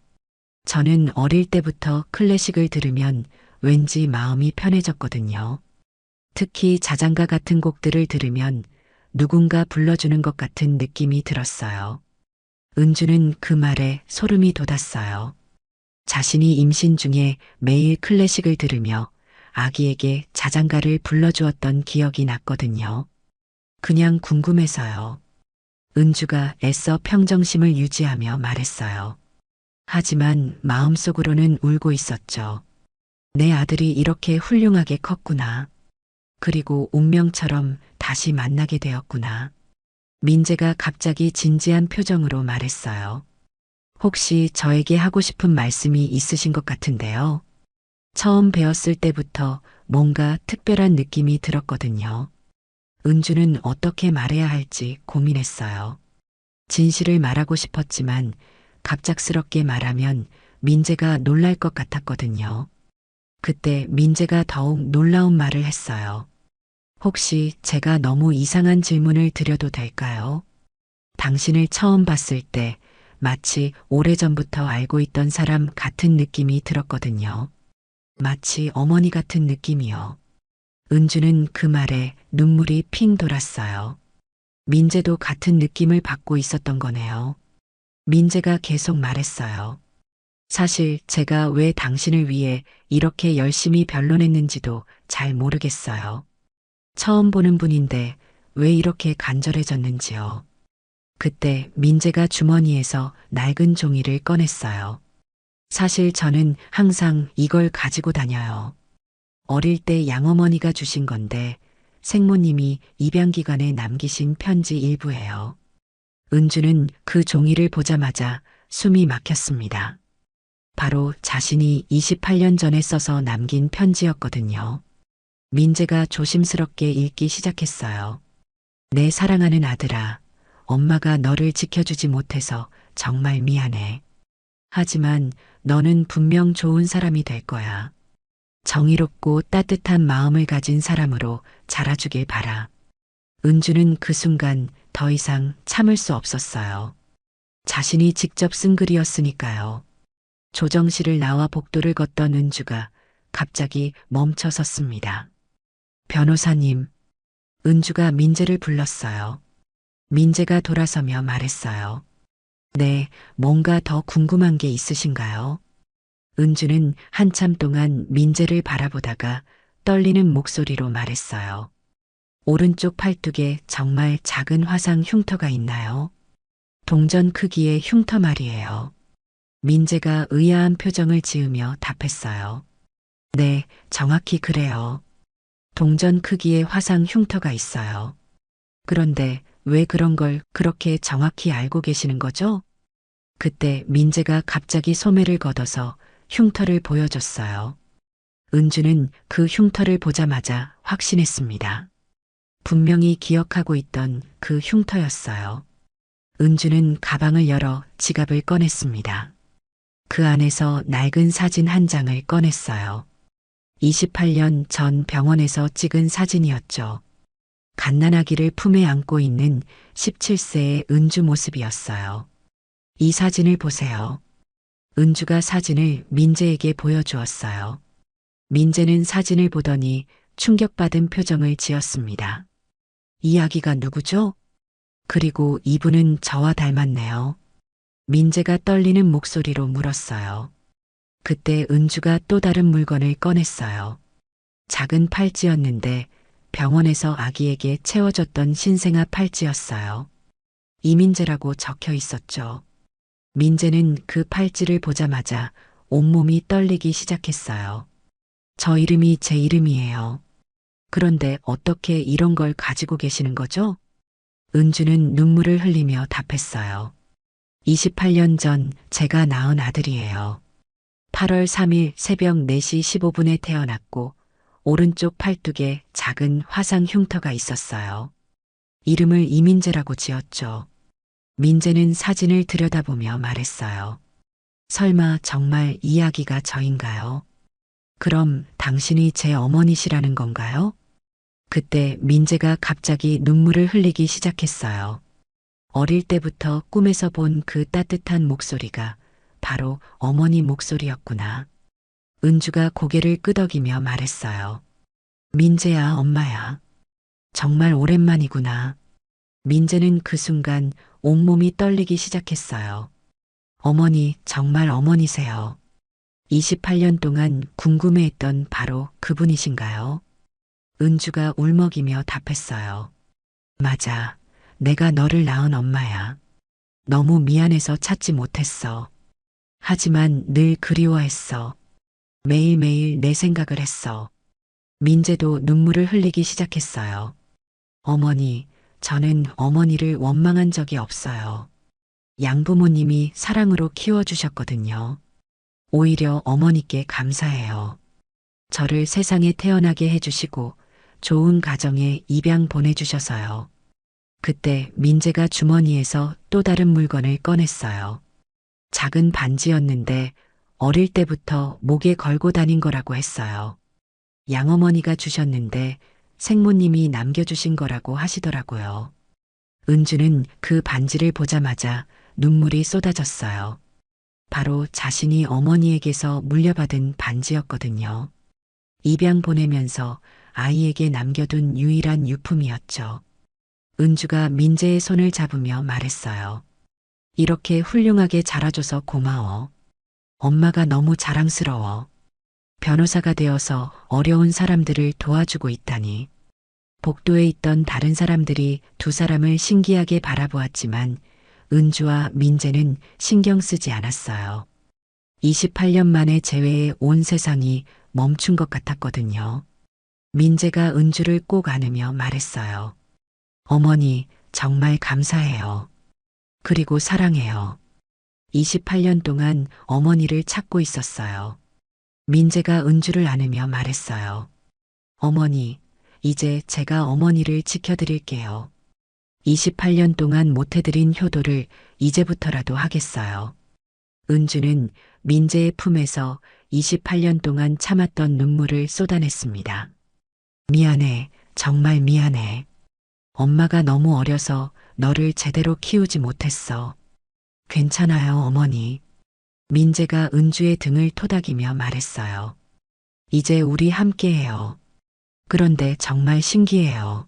저는 어릴 때부터 클래식을 들으면 왠지 마음이 편해졌거든요. 특히 자장가 같은 곡들을 들으면 누군가 불러주는 것 같은 느낌이 들었어요. 은주는 그 말에 소름이 돋았어요. 자신이 임신 중에 매일 클래식을 들으며 아기에게 자장가를 불러주었던 기억이 났거든요. 그냥 궁금해서요. 은주가 애써 평정심을 유지하며 말했어요. 하지만 마음속으로는 울고 있었죠. 내 아들이 이렇게 훌륭하게 컸구나. 그리고 운명처럼 다시 만나게 되었구나. 민재가 갑자기 진지한 표정으로 말했어요. 혹시 저에게 하고 싶은 말씀이 있으신 것 같은데요. 처음 배웠을 때부터 뭔가 특별한 느낌이 들었거든요. 은주는 어떻게 말해야 할지 고민했어요. 진실을 말하고 싶었지만 갑작스럽게 말하면 민재가 놀랄 것 같았거든요. 그때 민재가 더욱 놀라운 말을 했어요. 혹시 제가 너무 이상한 질문을 드려도 될까요? 당신을 처음 봤을 때 마치 오래전부터 알고 있던 사람 같은 느낌이 들었거든요. 마치 어머니 같은 느낌이요. 은주는 그 말에 눈물이 핑 돌았어요. 민재도 같은 느낌을 받고 있었던 거네요. 민재가 계속 말했어요. 사실 제가 왜 당신을 위해 이렇게 열심히 변론했는지도 잘 모르겠어요. 처음 보는 분인데 왜 이렇게 간절해졌는지요. 그때 민재가 주머니에서 낡은 종이를 꺼냈어요. 사실 저는 항상 이걸 가지고 다녀요. 어릴 때 양어머니가 주신 건데 생모님이 입양기관에 남기신 편지 일부예요. 은주는 그 종이를 보자마자 숨이 막혔습니다. 바로 자신이 28년 전에 써서 남긴 편지였거든요. 민재가 조심스럽게 읽기 시작했어요. 내 사랑하는 아들아, 엄마가 너를 지켜주지 못해서 정말 미안해. 하지만 너는 분명 좋은 사람이 될 거야. 정의롭고 따뜻한 마음을 가진 사람으로 자라주길 바라. 은주는 그 순간 더 이상 참을 수 없었어요. 자신이 직접 쓴 글이었으니까요. 조정실을 나와 복도를 걷던 은주가 갑자기 멈춰 섰습니다. 변호사님, 은주가 민재를 불렀어요. 민재가 돌아서며 말했어요. 네, 뭔가 더 궁금한 게 있으신가요? 은주는 한참 동안 민재를 바라보다가 떨리는 목소리로 말했어요. 오른쪽 팔뚝에 정말 작은 화상 흉터가 있나요? 동전 크기의 흉터 말이에요. 민재가 의아한 표정을 지으며 답했어요. 네, 정확히 그래요. 동전 크기의 화상 흉터가 있어요. 그런데 왜 그런 걸 그렇게 정확히 알고 계시는 거죠? 그때 민재가 갑자기 소매를 걷어서 흉터를 보여줬어요. 은주는 그 흉터를 보자마자 확신했습니다. 분명히 기억하고 있던 그 흉터였어요. 은주는 가방을 열어 지갑을 꺼냈습니다. 그 안에서 낡은 사진 한 장을 꺼냈어요. 28년 전 병원에서 찍은 사진이었죠. 갓난아기를 품에 안고 있는 17세의 은주 모습이었어요. 이 사진을 보세요. 은주가 사진을 민재에게 보여주었어요. 민재는 사진을 보더니 충격받은 표정을 지었습니다. 이 아기가 누구죠? 그리고 이분은 저와 닮았네요. 민재가 떨리는 목소리로 물었어요. 그때 은주가 또 다른 물건을 꺼냈어요. 작은 팔찌였는데 병원에서 아기에게 채워줬던 신생아 팔찌였어요. 이민재라고 적혀 있었죠. 민재는 그 팔찌를 보자마자 온몸이 떨리기 시작했어요. 저 이름이 제 이름이에요. 그런데 어떻게 이런 걸 가지고 계시는 거죠? 은주는 눈물을 흘리며 답했어요. 28년 전 제가 낳은 아들이에요. 8월 3일 새벽 4시 15분에 태어났고 오른쪽 팔뚝에 작은 화상 흉터가 있었어요. 이름을 이민재라고 지었죠. 민재는 사진을 들여다보며 말했어요. 설마 정말 이 아기가 저인가요? 그럼 당신이 제 어머니시라는 건가요? 그때 민재가 갑자기 눈물을 흘리기 시작했어요. 어릴 때부터 꿈에서 본 그 따뜻한 목소리가 바로 어머니 목소리였구나. 은주가 고개를 끄덕이며 말했어요. 민재야, 엄마야. 정말 오랜만이구나. 민재는 그 순간 온몸이 떨리기 시작했어요. 어머니, 정말 어머니세요. 28년 동안 궁금해했던 바로 그분이신가요? 은주가 울먹이며 답했어요. 맞아. 내가 너를 낳은 엄마야. 너무 미안해서 찾지 못했어. 하지만 늘 그리워했어. 매일매일 내 생각을 했어. 민재도 눈물을 흘리기 시작했어요. 어머니, 저는 어머니를 원망한 적이 없어요. 양부모님이 사랑으로 키워주셨거든요. 오히려 어머니께 감사해요. 저를 세상에 태어나게 해주시고 좋은 가정에 입양 보내주셔서요. 그때 민재가 주머니에서 또 다른 물건을 꺼냈어요. 작은 반지였는데 어릴 때부터 목에 걸고 다닌 거라고 했어요. 양어머니가 주셨는데 생모님이 남겨주신 거라고 하시더라고요. 은주는 그 반지를 보자마자 눈물이 쏟아졌어요. 바로 자신이 어머니에게서 물려받은 반지였거든요. 입양 보내면서 아이에게 남겨둔 유일한 유품이었죠. 은주가 민재의 손을 잡으며 말했어요. 이렇게 훌륭하게 자라줘서 고마워. 엄마가 너무 자랑스러워. 변호사가 되어서 어려운 사람들을 도와주고 있다니. 복도에 있던 다른 사람들이 두 사람을 신기하게 바라보았지만 은주와 민재는 신경 쓰지 않았어요. 28년 만에 재회해 온 세상이 멈춘 것 같았거든요. 민재가 은주를 꼭 안으며 말했어요. 어머니, 정말 감사해요. 그리고 사랑해요. 28년 동안 어머니를 찾고 있었어요. 민재가 은주를 안으며 말했어요. 어머니, 이제 제가 어머니를 지켜드릴게요. 28년 동안 못해드린 효도를 이제부터라도 하겠어요. 은주는 민재의 품에서 28년 동안 참았던 눈물을 쏟아냈습니다. 미안해, 정말 미안해. 엄마가 너무 어려서 너를 제대로 키우지 못했어. 괜찮아요, 어머니. 민재가 은주의 등을 토닥이며 말했어요. 이제 우리 함께해요. 그런데 정말 신기해요.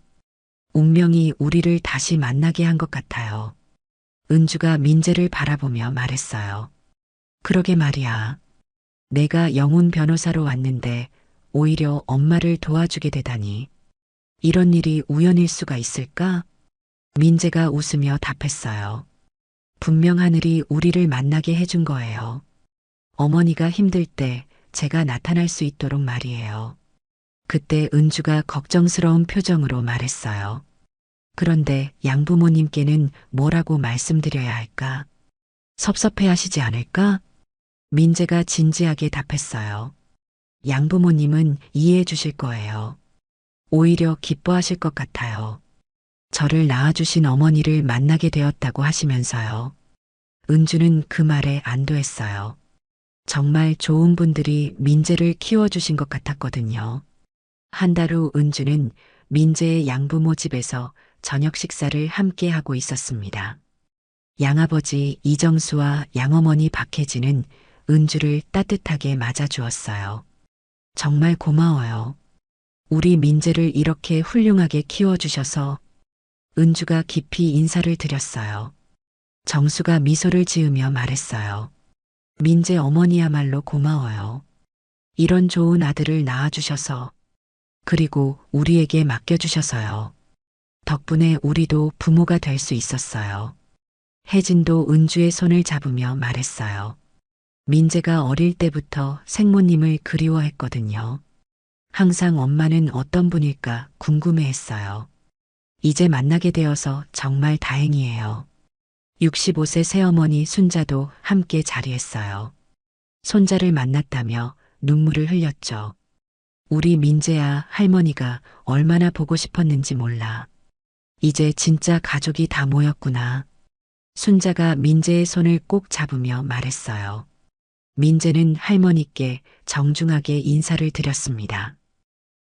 운명이 우리를 다시 만나게 한 것 같아요. 은주가 민재를 바라보며 말했어요. 그러게 말이야. 내가 영훈 변호사로 왔는데 오히려 엄마를 도와주게 되다니. 이런 일이 우연일 수가 있을까? 민재가 웃으며 답했어요. 분명 하늘이 우리를 만나게 해준 거예요. 어머니가 힘들 때 제가 나타날 수 있도록 말이에요. 그때 은주가 걱정스러운 표정으로 말했어요. 그런데 양부모님께는 뭐라고 말씀드려야 할까? 섭섭해 하시지 않을까? 민재가 진지하게 답했어요. 양부모님은 이해해 주실 거예요. 오히려 기뻐하실 것 같아요. 저를 낳아주신 어머니를 만나게 되었다고 하시면서요. 은주는 그 말에 안도했어요. 정말 좋은 분들이 민재를 키워주신 것 같았거든요. 한 달 후 은주는 민재의 양부모 집에서 저녁 식사를 함께 하고 있었습니다. 양아버지 이정수와 양어머니 박혜진은 은주를 따뜻하게 맞아주었어요. 정말 고마워요. 우리 민재를 이렇게 훌륭하게 키워주셔서. 은주가 깊이 인사를 드렸어요. 정수가 미소를 지으며 말했어요. 민재 어머니야말로 고마워요. 이런 좋은 아들을 낳아주셔서. 그리고 우리에게 맡겨주셔서요. 덕분에 우리도 부모가 될 수 있었어요. 혜진도 은주의 손을 잡으며 말했어요. 민재가 어릴 때부터 생모님을 그리워했거든요. 항상 엄마는 어떤 분일까 궁금해했어요. 이제 만나게 되어서 정말 다행이에요. 65세 새어머니 순자도 함께 자리했어요. 손자를 만났다며 눈물을 흘렸죠. 우리 민재야 할머니가 얼마나 보고 싶었는지 몰라. 이제 진짜 가족이 다 모였구나. 순자가 민재의 손을 꼭 잡으며 말했어요. 민재는 할머니께 정중하게 인사를 드렸습니다.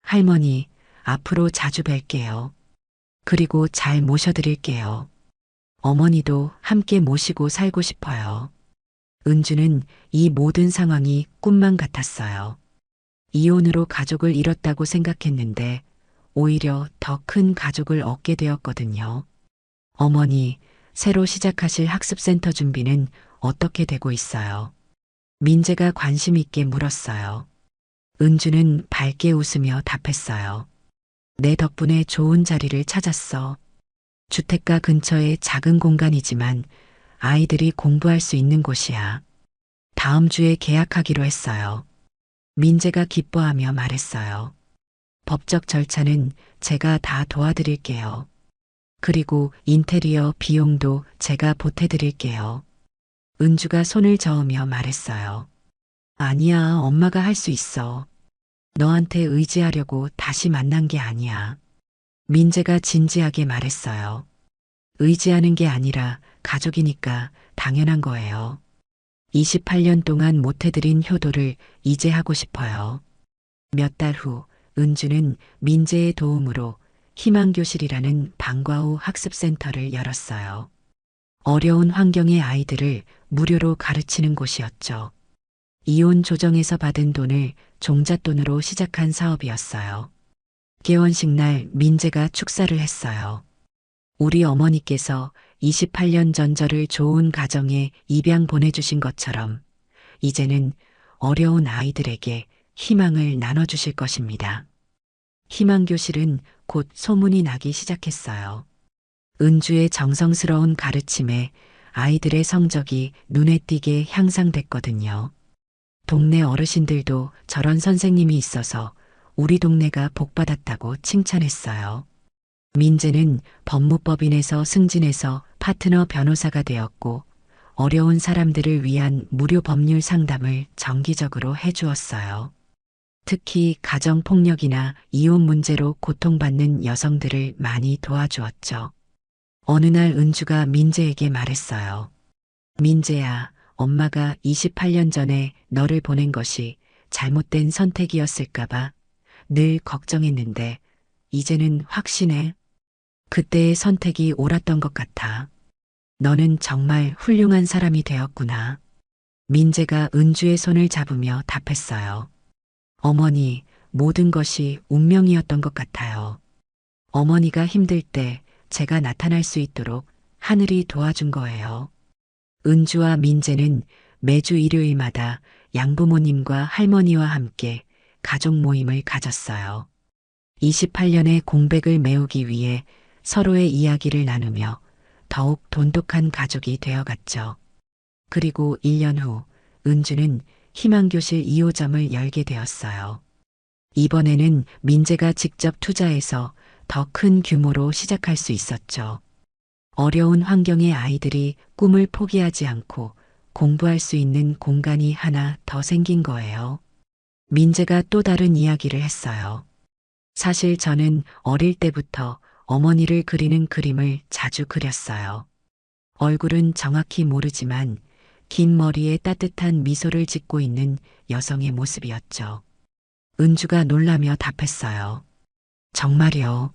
할머니, 앞으로 자주 뵐게요. 그리고 잘 모셔드릴게요. 어머니도 함께 모시고 살고 싶어요. 은주는 이 모든 상황이 꿈만 같았어요. 이혼으로 가족을 잃었다고 생각했는데 오히려 더 큰 가족을 얻게 되었거든요. 어머니, 새로 시작하실 학습센터 준비는 어떻게 되고 있어요? 민재가 관심 있게 물었어요. 은주는 밝게 웃으며 답했어요. 내 덕분에 좋은 자리를 찾았어. 주택가 근처의 작은 공간이지만 아이들이 공부할 수 있는 곳이야. 다음 주에 계약하기로 했어요. 민재가 기뻐하며 말했어요. 법적 절차는 제가 다 도와드릴게요. 그리고 인테리어 비용도 제가 보태드릴게요. 은주가 손을 저으며 말했어요. 아니야, 엄마가 할 수 있어. 너한테 의지하려고 다시 만난 게 아니야. 민재가 진지하게 말했어요. 의지하는 게 아니라 가족이니까 당연한 거예요. 28년 동안 못해드린 효도를 이제 하고 싶어요. 몇 달 후 은주는 민재의 도움으로 희망교실이라는 방과 후 학습센터를 열었어요. 어려운 환경의 아이들을 무료로 가르치는 곳이었죠. 이혼 조정에서 받은 돈을 종잣돈으로 시작한 사업이었어요. 개원식 날 민재가 축사를 했어요. 우리 어머니께서 28년 전 저를 좋은 가정에 입양 보내주신 것처럼 이제는 어려운 아이들에게 희망을 나눠주실 것입니다. 희망교실은 곧 소문이 나기 시작했어요. 은주의 정성스러운 가르침에 아이들의 성적이 눈에 띄게 향상됐거든요. 동네 어르신들도 저런 선생님이 있어서 우리 동네가 복받았다고 칭찬했어요. 민재는 법무법인에서 승진해서 파트너 변호사가 되었고 어려운 사람들을 위한 무료 법률 상담을 정기적으로 해주었어요. 특히 가정폭력이나 이혼 문제로 고통받는 여성들을 많이 도와주었죠. 어느 날 은주가 민재에게 말했어요. 민재야, 엄마가 28년 전에 너를 보낸 것이 잘못된 선택이었을까봐 늘 걱정했는데 이제는 확신해. 그때의 선택이 옳았던 것 같아. 너는 정말 훌륭한 사람이 되었구나. 민재가 은주의 손을 잡으며 답했어요. 어머니, 모든 것이 운명이었던 것 같아요. 어머니가 힘들 때 제가 나타날 수 있도록 하늘이 도와준 거예요. 은주와 민재는 매주 일요일마다 양부모님과 할머니와 함께 가족 모임을 가졌어요. 28년의 공백을 메우기 위해 서로의 이야기를 나누며 더욱 돈독한 가족이 되어갔죠. 그리고 1년 후 은주는 희망교실 2호점을 열게 되었어요. 이번에는 민재가 직접 투자해서 더 큰 규모로 시작할 수 있었죠. 어려운 환경의 아이들이 꿈을 포기하지 않고 공부할 수 있는 공간이 하나 더 생긴 거예요. 민재가 또 다른 이야기를 했어요. 사실 저는 어릴 때부터 어머니를 그리는 그림을 자주 그렸어요. 얼굴은 정확히 모르지만 긴 머리에 따뜻한 미소를 짓고 있는 여성의 모습이었죠. 은주가 놀라며 답했어요. 정말이요.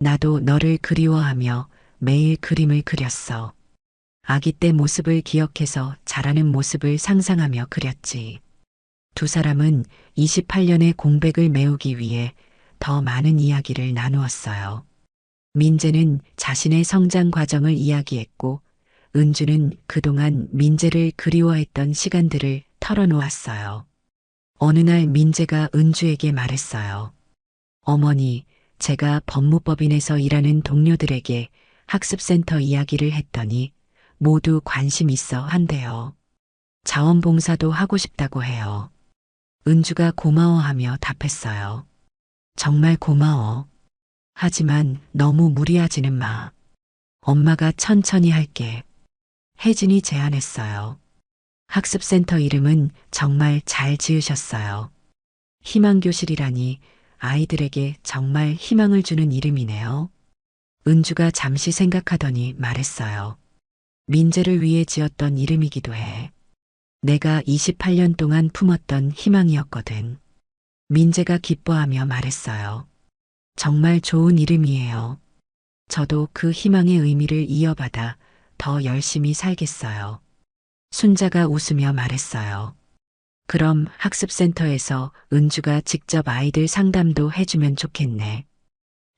나도 너를 그리워하며 매일 그림을 그렸어. 아기 때 모습을 기억해서 자라는 모습을 상상하며 그렸지. 두 사람은 28년의 공백을 메우기 위해 더 많은 이야기를 나누었어요. 민재는 자신의 성장 과정을 이야기했고, 은주는 그동안 민재를 그리워했던 시간들을 털어놓았어요. 어느 날 민재가 은주에게 말했어요. 어머니, 제가 법무법인에서 일하는 동료들에게 학습센터 이야기를 했더니 모두 관심 있어 한대요. 자원봉사도 하고 싶다고 해요. 은주가 고마워하며 답했어요. 정말 고마워. 하지만 너무 무리하지는 마. 엄마가 천천히 할게. 혜진이 제안했어요. 학습센터 이름은 정말 잘 지으셨어요. 희망교실이라니 아이들에게 정말 희망을 주는 이름이네요. 은주가 잠시 생각하더니 말했어요. 민재를 위해 지었던 이름이기도 해. 내가 28년 동안 품었던 희망이었거든. 민재가 기뻐하며 말했어요. 정말 좋은 이름이에요. 저도 그 희망의 의미를 이어받아 더 열심히 살겠어요. 순자가 웃으며 말했어요. 그럼 학습센터에서 은주가 직접 아이들 상담도 해주면 좋겠네.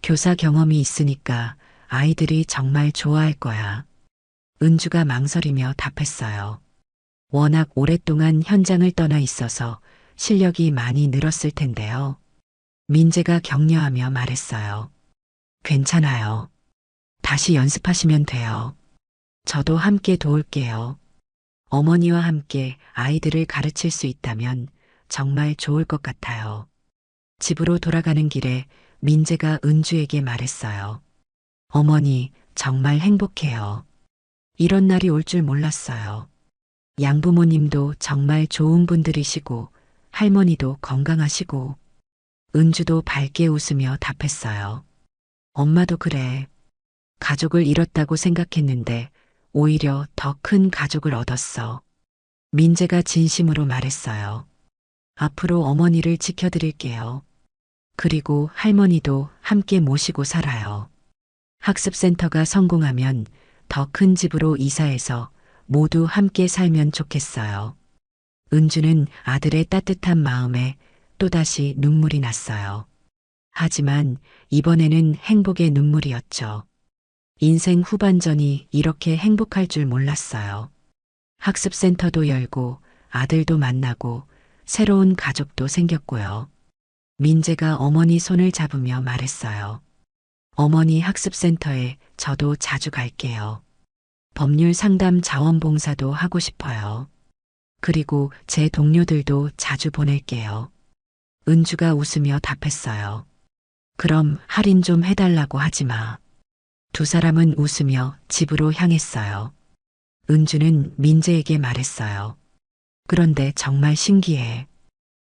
교사 경험이 있으니까 아이들이 정말 좋아할 거야. 은주가 망설이며 답했어요. 워낙 오랫동안 현장을 떠나 있어서 실력이 많이 늘었을 텐데요. 민재가 격려하며 말했어요. 괜찮아요. 다시 연습하시면 돼요. 저도 함께 도울게요. 어머니와 함께 아이들을 가르칠 수 있다면 정말 좋을 것 같아요. 집으로 돌아가는 길에 민재가 은주에게 말했어요. 어머니, 정말 행복해요. 이런 날이 올 줄 몰랐어요. 양부모님도 정말 좋은 분들이시고 할머니도 건강하시고 은주도 밝게 웃으며 답했어요. 엄마도 그래. 가족을 잃었다고 생각했는데 오히려 더 큰 가족을 얻었어. 민재가 진심으로 말했어요. 앞으로 어머니를 지켜드릴게요. 그리고 할머니도 함께 모시고 살아요. 학습센터가 성공하면 더 큰 집으로 이사해서 모두 함께 살면 좋겠어요. 은주는 아들의 따뜻한 마음에 또다시 눈물이 났어요. 하지만 이번에는 행복의 눈물이었죠. 인생 후반전이 이렇게 행복할 줄 몰랐어요. 학습센터도 열고 아들도 만나고 새로운 가족도 생겼고요. 민재가 어머니 손을 잡으며 말했어요. 어머니 학습센터에 저도 자주 갈게요. 법률 상담 자원봉사도 하고 싶어요. 그리고 제 동료들도 자주 보낼게요. 은주가 웃으며 답했어요. 그럼 할인 좀 해달라고 하지 마. 두 사람은 웃으며 집으로 향했어요. 은주는 민재에게 말했어요. 그런데 정말 신기해.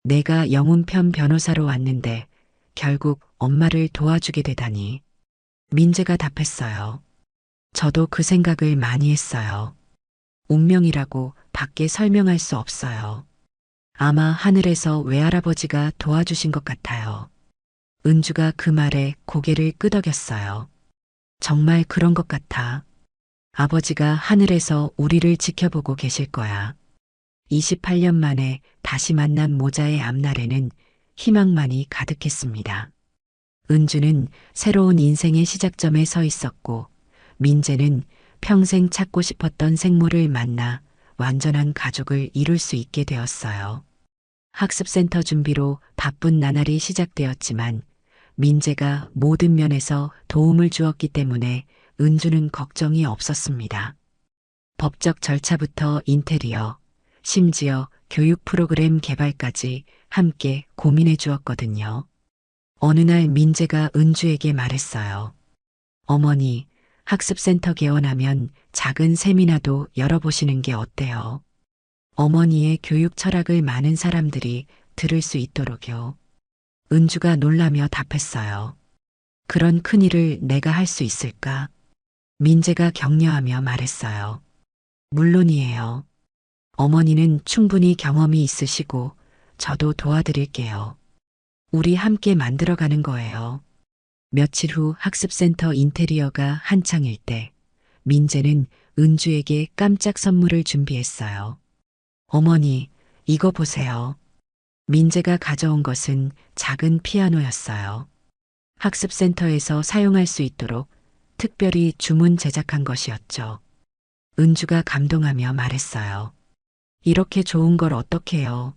내가 영훈편 변호사로 왔는데 결국 엄마를 도와주게 되다니. 민재가 답했어요. 저도 그 생각을 많이 했어요. 운명이라고 밖에 설명할 수 없어요. 아마 하늘에서 외할아버지가 도와주신 것 같아요. 은주가 그 말에 고개를 끄덕였어요. 정말 그런 것 같아. 아버지가 하늘에서 우리를 지켜보고 계실 거야. 28년 만에 다시 만난 모자의 앞날에는 희망만이 가득했습니다. 은주는 새로운 인생의 시작점에 서 있었고, 민재는 평생 찾고 싶었던 생모를 만나 완전한 가족을 이룰 수 있게 되었어요. 학습센터 준비로 바쁜 나날이 시작되었지만 민재가 모든 면에서 도움을 주었기 때문에 은주는 걱정이 없었습니다. 법적 절차부터 인테리어, 심지어 교육 프로그램 개발까지 함께 고민해 주었거든요. 어느 날 민재가 은주에게 말했어요. 어머니, 학습센터 개원하면 작은 세미나도 열어보시는 게 어때요? 어머니의 교육 철학을 많은 사람들이 들을 수 있도록요. 은주가 놀라며 답했어요. 그런 큰일을 내가 할 수 있을까? 민재가 격려하며 말했어요. 물론이에요. 어머니는 충분히 경험이 있으시고 저도 도와드릴게요. 우리 함께 만들어가는 거예요. 며칠 후 학습센터 인테리어가 한창일 때 민재는 은주에게 깜짝 선물을 준비했어요. 어머니, 이거 보세요. 민재가 가져온 것은 작은 피아노였어요. 학습센터에서 사용할 수 있도록 특별히 주문 제작한 것이었죠. 은주가 감동하며 말했어요. 이렇게 좋은 걸 어떡해요?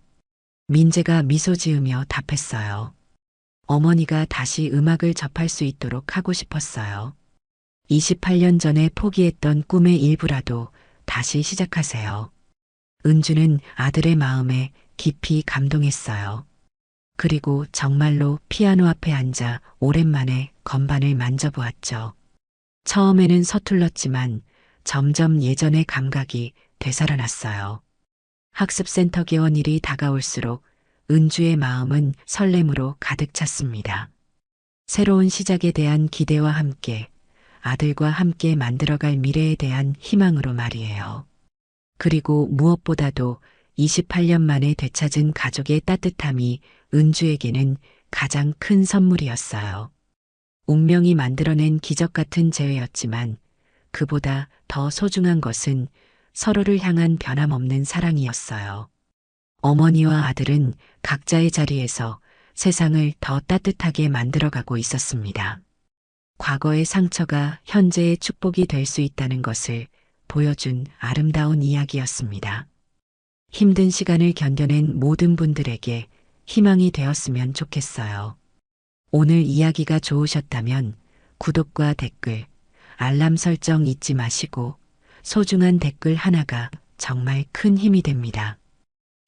민재가 미소 지으며 답했어요. 어머니가 다시 음악을 접할 수 있도록 하고 싶었어요. 28년 전에 포기했던 꿈의 일부라도 다시 시작하세요. 은주는 아들의 마음에 깊이 감동했어요. 그리고 정말로 피아노 앞에 앉아 오랜만에 건반을 만져보았죠. 처음에는 서툴렀지만 점점 예전의 감각이 되살아났어요. 학습센터 개원일이 다가올수록 은주의 마음은 설렘으로 가득 찼습니다. 새로운 시작에 대한 기대와 함께 아들과 함께 만들어갈 미래에 대한 희망으로 말이에요. 그리고 무엇보다도 28년 만에 되찾은 가족의 따뜻함이 은주에게는 가장 큰 선물이었어요. 운명이 만들어낸 기적 같은 재회였지만 그보다 더 소중한 것은 서로를 향한 변함없는 사랑이었어요. 어머니와 아들은 각자의 자리에서 세상을 더 따뜻하게 만들어가고 있었습니다. 과거의 상처가 현재의 축복이 될 수 있다는 것을 보여준 아름다운 이야기였습니다. 힘든 시간을 견뎌낸 모든 분들에게 희망이 되었으면 좋겠어요. 오늘 이야기가 좋으셨다면 구독과 댓글, 알람 설정 잊지 마시고 소중한 댓글 하나가 정말 큰 힘이 됩니다.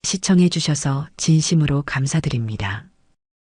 시청해 주셔서 진심으로 감사드립니다.